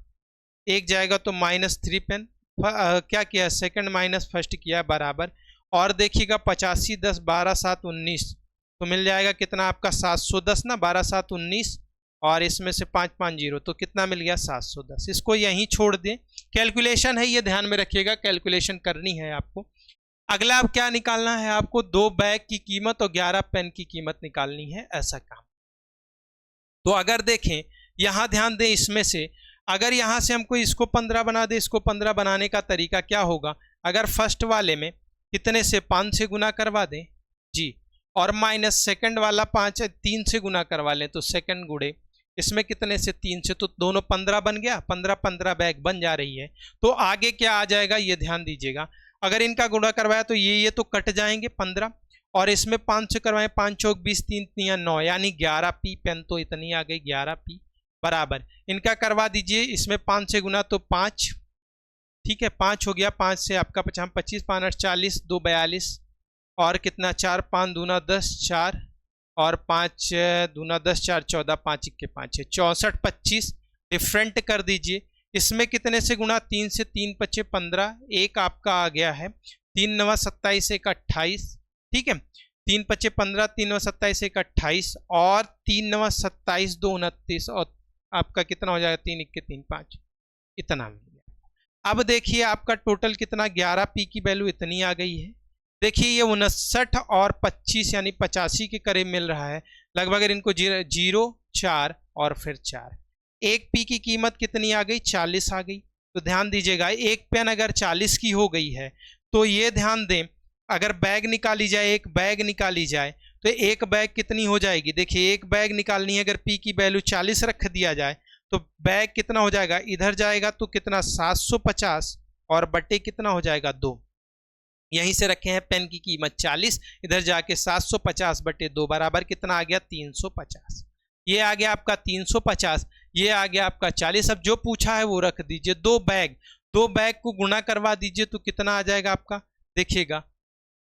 Speaker 1: 1 जाएगा तो -3 पेन। क्या किया, सेकंड माइनस फर्स्ट किया बराबर, और देखिएगा 85 10 12 7 19 तो मिल जाएगा कितना आपका 710 ना, 12 7 19 और इसमें से 5 5 0 तो कितना मिल गया 710। इसको यहीं छोड़ दें, कैलकुलेशन है ये ध्यान में रखिएगा, कैलकुलेशन करनी है आपको। अगला अब क्या निकालना है आपको, 2 बैग की कीमत और 11 पेन की कीमत निकालनी है, ऐसा काम। तो अगर देखें यहां ध्यान दें, इसमें से अगर यहां से हमको इसको 15 बना दे, इसको 15 बनाने का तरीका क्या होगा, अगर फर्स्ट वाले में कितने से 5 से गुना करवा दें जी, और माइनस सेकंड वाला 3 से गुना करवा लें तो सेकंड गुणे इसमें कितने से 3 से, तो दोनों 15 बन गया, 15 बैग बन जा रही है। तो आगे क्या आ जाएगा ये ध्यान दीजिएगा, अगर इनका गुणा करवाया तो ये तो कट जाएंगे 15, और इसमें 5 से करवाएं 5 चौक 20 3 3 9 यानी 11 पी पेन तो इतनी आ गई 11 पी बराबर। इनका करवा दीजिए, इसमें 5 से गुना तो 5, ठीक है 5 हो गया, 5 से आपका 25 5 8 40 2 42 और कितना 4 5 दूना 10 4 और 5 दूना 10 4 14 5 1 5 64 25 डिफरेंट कर दीजिए। इसमें कितने से गुणा, 3 से 3 5 15, एक आपका आ गया है 3 9 27 1 28, ठीक है 3 5 15 3 9 27 1 28 और 3 9 27 2 29 और आपका कितना हो जाएगा 3 1 3 5, इतना मिल गया। अब देखिए आपका टोटल कितना, 11 पी की वैल्यू इतनी आ गई है। देखिए ये 59 और 25 यानी 85 के करीब मिल रहा है लगभग। इनको 0 4 और फिर 4, एक पी की कीमत कितनी आ गई, 40 आ गई। तो ध्यान दीजिएगा एक पेन अगर 40 की हो गई है तो ये ध्यान दें, अगर बैग निकाली जाए, एक बैग निकाली जाए तो एक बैग कितनी हो जाएगी। देखिए एक बैग निकालनी है, अगर पी की वैल्यू 40 रख दिया जाए तो बैग कितना हो जाएगा, इधर जाएगा तो कितना 750 और बटे कितना हो जाएगा 2। यहीं से रखे हैं पेन की कीमत 40, इधर जाके 750 बटे 2 बराबर कितना आ गया 350। ये आ गया आपका 350, ये आ गया आपका 40। अब जो पूछा है वो रख दीजिए। 2 बैग को गुणा करवा दीजिए तो कितना आ जाएगा आपका, देखिएगा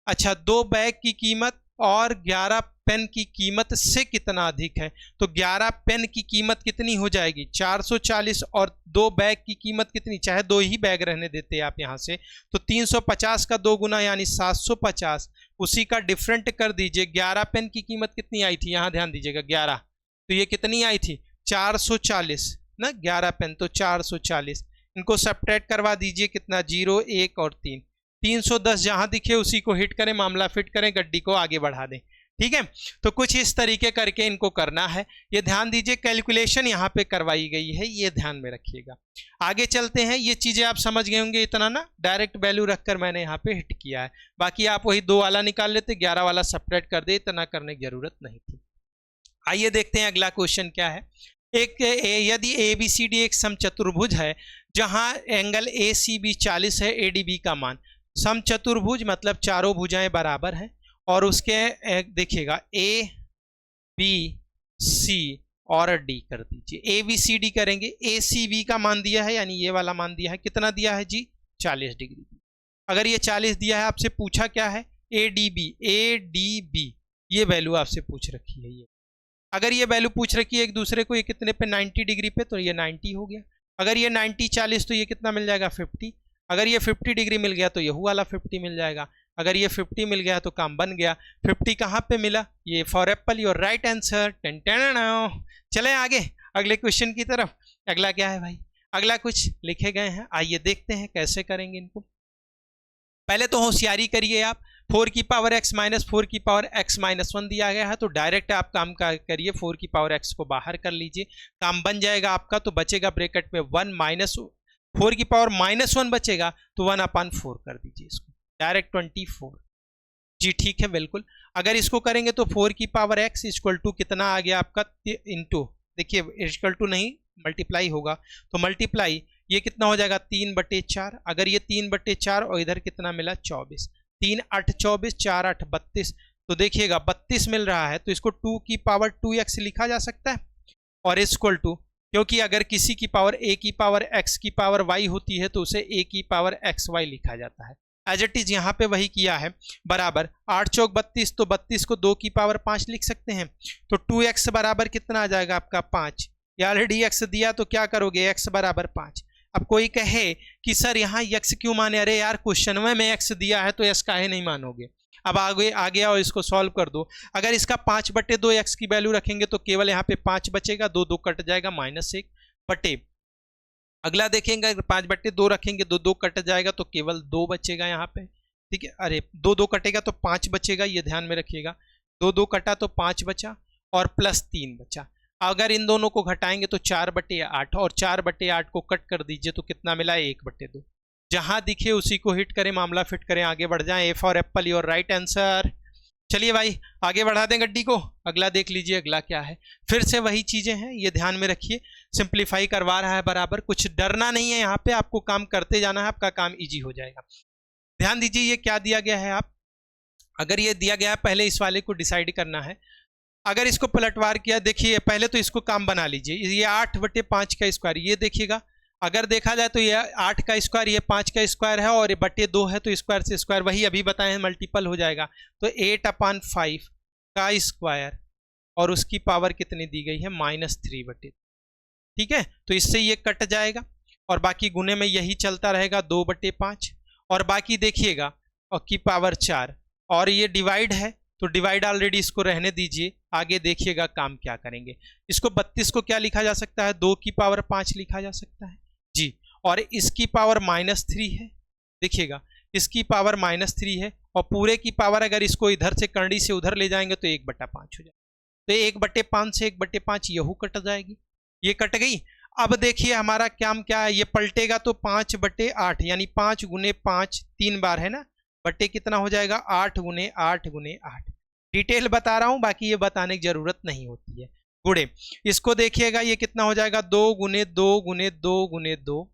Speaker 1: अच्छा 2 बैग की कीमत और 11 पेन की कीमत से कितना अधिक है, तो 11 पेन की कीमत कितनी हो जाएगी 440 और 2 बैग की कीमत कितनी, चाहे 2 ही बैग रहने देते आप यहाँ से, तो 350 का 2 गुना यानी 750, उसी का डिफरेंट कर दीजिए। 11 पेन की कीमत कितनी आई थी, यहाँ ध्यान दीजिएगा 11, तो ये कितनी आई थी 440 ना, 11 पेन तो 440, इनको सब्ट्रैक्ट करवा दीजिए, कितना 0 1 और 3, 310 जहां दिखे उसी को हिट करें, मामला फिट करें, गड्डी को आगे बढ़ा दें। ठीक है, तो कुछ इस तरीके करके इनको करना है। ये ध्यान दीजिए, कैलकुलेशन यहाँ पे करवाई गई है, ये ध्यान में रखिएगा। आगे चलते हैं, ये चीजें आप समझ गए होंगे, इतना ना डायरेक्ट वैल्यू रखकर मैंने यहाँ पे हिट किया है, बाकी आप वही 2 वाला निकाल लेते, 11 वाला सब्ट्रैक्ट कर दे, इतना करने की जरूरत नहीं थी। आइए देखते हैं अगला क्वेश्चन क्या है। यदि ABCD एक समचतुर्भुज है जहां एंगल ACB 40 है, ADB का मान, समचतुर्भुज मतलब चारों भुजाएं बराबर हैं, और उसके देखिएगा ABC और D कर दीजिए। ABCD करेंगे, ACB का मान दिया है, यानी ये वाला मान दिया है, कितना दिया है जी 40 डिग्री। अगर ये 40 दिया है, आपसे पूछा क्या है ADB ये वैल्यू आपसे पूछ रखी है। ये अगर ये वैल्यू पूछ रखी है एक दूसरे को, ये कितने पे 90 डिग्री पे, तो ये 90 हो गया। अगर ये 90 40 तो ये कितना मिल जाएगा 50। अगर ये 50 डिग्री मिल गया तो ये वाला 50 मिल जाएगा। अगर ये 50 मिल गया तो काम बन गया। 50 कहाँ पे मिला, ये for apple your right answer. चले आगे अगले क्वेश्चन की तरफ। अगला क्या है भाई, अगला कुछ लिखे गए हैं, आइए देखते हैं कैसे करेंगे इनको। पहले तो होशियारी करिए आप, 4 की पावर x माइनस 4 की पावर x माइनस 1 दिया गया है, तो डायरेक्ट आप काम करिए, 4 की पावर x को बाहर कर लीजिए, काम बन जाएगा आपका। तो बचेगा ब्रैकेट में 1 माइनस 4 की पावर -1 बचेगा, तो 1/4 कर दीजिए इसको, डायरेक्ट 24 जी। ठीक है, बिल्कुल। अगर इसको करेंगे तो 4 की पावर x इक्वल टू कितना आ गया आपका, इंटू, देखिए इक्वल टू नहीं मल्टीप्लाई होगा, तो मल्टीप्लाई ये कितना हो जाएगा 3/4। अगर ये 3/4 और इधर कितना मिला 24, 3 8 24, 4 8 32, तो देखिएगा 32 मिल रहा है, तो इसको 2 की पावर 2x लिखा जा सकता है। और इक्वल टू, क्योंकि अगर किसी की पावर a की पावर x की पावर y होती है तो उसे a की पावर xy लिखा जाता है। एज इट इज यहाँ पे वही किया है, बराबर 8 चौक 32, तो 32 को 2 की पावर 5 लिख सकते हैं, तो 2x बराबर कितना आ जाएगा आपका 5। या ऑलरेडी x दिया तो क्या करोगे, x बराबर 5। अब कोई कहे कि सर यहाँ x क्यों माने, अरे यार क्वेश्चन में x दिया है तो x काहे नहीं मानोगे। अब आगे आओ, इसको सॉल्व कर दो। अगर इसका 5/2 x की वैल्यू रखेंगे तो केवल यहाँ पे 5 बचेगा, 2 2 कट जाएगा, -1 बटे। अगला देखेंगे, अगर 5/2 रखेंगे 2 2 कट जाएगा, तो केवल 2 बचेगा यहाँ पे। ठीक है, अरे 2 2 कटेगा तो 5 बचेगा, ये ध्यान में रखिएगा। 2 2 कटा तो 5 बचा, और +3 बचा। अगर इन दोनों को घटाएंगे तो 4/8, और 4/8 को कट कर दीजिए तो कितना मिला 1/2। जहां दिखे उसी को हिट करें, मामला फिट करें, आगे बढ़ जाएं। A for apple your right answer. चलिए भाई आगे बढ़ा दें गड्डी को। अगला देख लीजिए, अगला क्या है, फिर से वही चीजें हैं, ये ध्यान में रखिए। सिंप्लीफाई करवा रहा है बराबर, कुछ डरना नहीं है यहाँ पे, आपको काम करते जाना है, आपका काम इजी हो जाएगा। ध्यान दीजिए ये क्या दिया गया है, आप अगर ये दिया गया है पहले इस वाले को डिसाइड करना है। अगर इसको पलटवार किया, देखिए पहले तो इसको काम बना लीजिए, ये 8/5 का स्क्वायर, ये देखिएगा अगर देखा जाए तो ये 8 का स्क्वायर, ये 5 का स्क्वायर है, और ये /2 है, तो स्क्वायर से स्क्वायर वही अभी बताए हैं मल्टीपल हो जाएगा। तो 8/5 का स्क्वायर, और उसकी पावर कितनी दी गई है -3/3। ठीक है, तो इससे ये कट जाएगा, और बाकी गुने में यही चलता रहेगा 2/5, और बाकी देखिएगा और की पावर 4, और ये डिवाइड है तो डिवाइड ऑलरेडी, इसको रहने दीजिए। आगे देखिएगा काम क्या करेंगे। इसको 32 को क्या लिखा जा सकता है, 2 की पावर 5 लिखा जा सकता है जी, और इसकी पावर -3 है, देखिएगा इसकी पावर -3 है, और पूरे की पावर अगर इसको इधर से करड़ी से उधर ले जाएंगे तो 1/5 हो जाएगा, तो 1/5 से 1/5 यहू कट जाएगी, ये कट गई। अब देखिए हमारा काम क्या है, ये पलटेगा तो 5/8, यानी 5 × 5 3 बार है ना, बट्टे कितना हो जाएगा 8 × 8 × 8। डिटेल बता रहा हूं, बाकी ये बताने की जरूरत नहीं होती है। गुणे, इसको देखिएगा ये कितना हो जाएगा 2 × 2 × 2 × 2,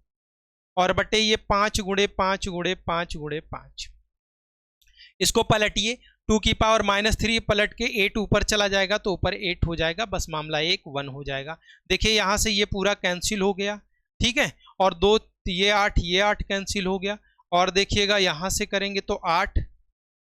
Speaker 1: और बटे ये 5 × 5 × 5 × 5। इसको पलटिए, 2 की पावर -3 पलट के 8 ऊपर चला जाएगा तो ऊपर 8 हो जाएगा, बस मामला 1 हो जाएगा। देखिए यहाँ से ये पूरा कैंसिल हो गया, ठीक है, और 2 ये 8 कैंसिल हो गया, और देखिएगा यहाँ से करेंगे तो 8,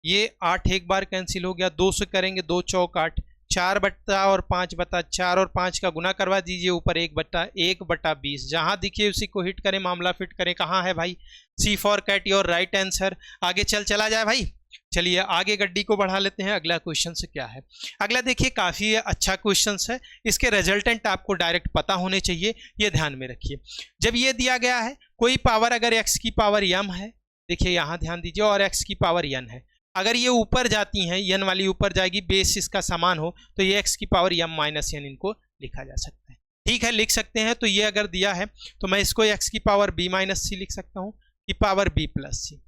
Speaker 1: ये 8 एक बार कैंसिल हो गया, 2 से करेंगे 2 चौक 8, 4/5 और 5 का गुना करवा दीजिए, ऊपर 1/20, जहां दिखे उसी को हिट करें, मामला फिट करें। कहाँ है भाई, C for cat your right answer. आगे चला जाए भाई, चलिए आगे गड्डी को बढ़ा लेते हैं। अगला क्वेश्चन से क्या है, अगला देखिए काफ़ी अच्छा क्वेश्चन है। इसके रिजल्टेंट आपको डायरेक्ट पता होने चाहिए, ये ध्यान में रखिए। जब ये दिया गया है कोई पावर अगर x की पावर m है, देखिए यहाँ ध्यान दीजिए, और x की पावर n है, अगर ये ऊपर जाती हैं, n वाली ऊपर जाएगी, बेस इसका समान हो, तो ये x की पावर m माइनस n इनको लिखा जा सकता है। ठीक है, लिख सकते हैं। तो ये अगर दिया है तो मैं इसको x की पावर b माइनस सी लिख सकता हूँ, की पावर b प्लस सी,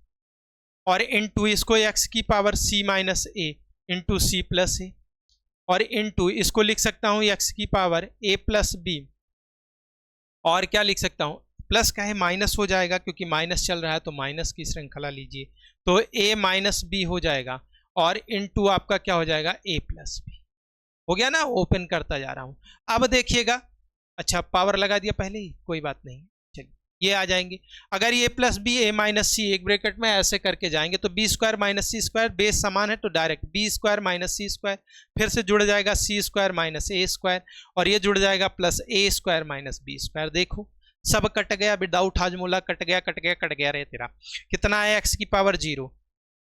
Speaker 1: और इनटू इसको x की power c minus a into C plus A, और इनटू इसको लिख सकता हूँ x की पावर a प्लस b, और क्या लिख सकता हूँ, प्लस का है माइनस हो जाएगा क्योंकि माइनस चल रहा है, तो माइनस की श्रृंखला लीजिए, तो a माइनस बी हो जाएगा, और इनटू आपका क्या हो जाएगा a प्लस बी। हो गया ना, ओपन करता जा रहा हूँ। अब देखिएगा, अच्छा पावर लगा दिया पहले ही, कोई बात नहीं, चलिए ये आ जाएंगे। अगर ये प्लस बी ए माइनस सी एक ब्रैकेट में ऐसे करके जाएंगे तो बी स्क्वायर माइनस सी स्क्वायर, बेस समान है तो डायरेक्ट बी स्क्वायर माइनस सी स्क्वायर, फिर से जुड़ जाएगा सी स्क्वायर माइनस ए स्क्वायर, और ये जुड़ जाएगा प्लस ए स्क्वायर माइनस बी स्क्वायर। देखो सब कट गया, विदाउट हाजमूला कट गया कट गया कट गया, रहे तेरा कितना है, एक्स की पावर 0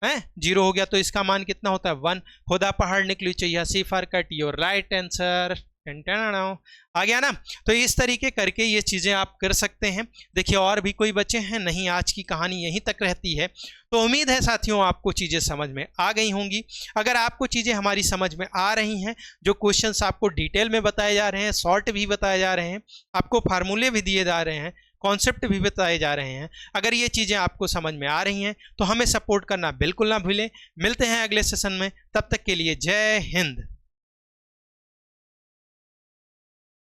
Speaker 1: है, 0 हो गया, तो इसका मान कितना होता है 1। खुदा पहाड़ निकली चाहिए, C for cat your right answer. आ गया ना। तो इस तरीके करके ये चीज़ें आप कर सकते हैं। देखिए और भी कोई बच्चे हैं नहीं, आज की कहानी यहीं तक रहती है। तो उम्मीद है साथियों आपको चीज़ें समझ में आ गई होंगी। अगर आपको चीज़ें हमारी समझ में आ रही हैं, जो क्वेश्चंस आपको डिटेल में बताए जा रहे हैं, शॉर्ट भी बताए जा रहे हैं, आपको फार्मूले भी दिए जा रहे हैं, कॉन्सेप्ट भी बताए जा रहे हैं, अगर ये चीज़ें आपको समझ में आ रही हैं तो हमें सपोर्ट करना बिल्कुल ना भूलें। मिलते हैं अगले सेशन में, तब तक के लिए जय हिंद।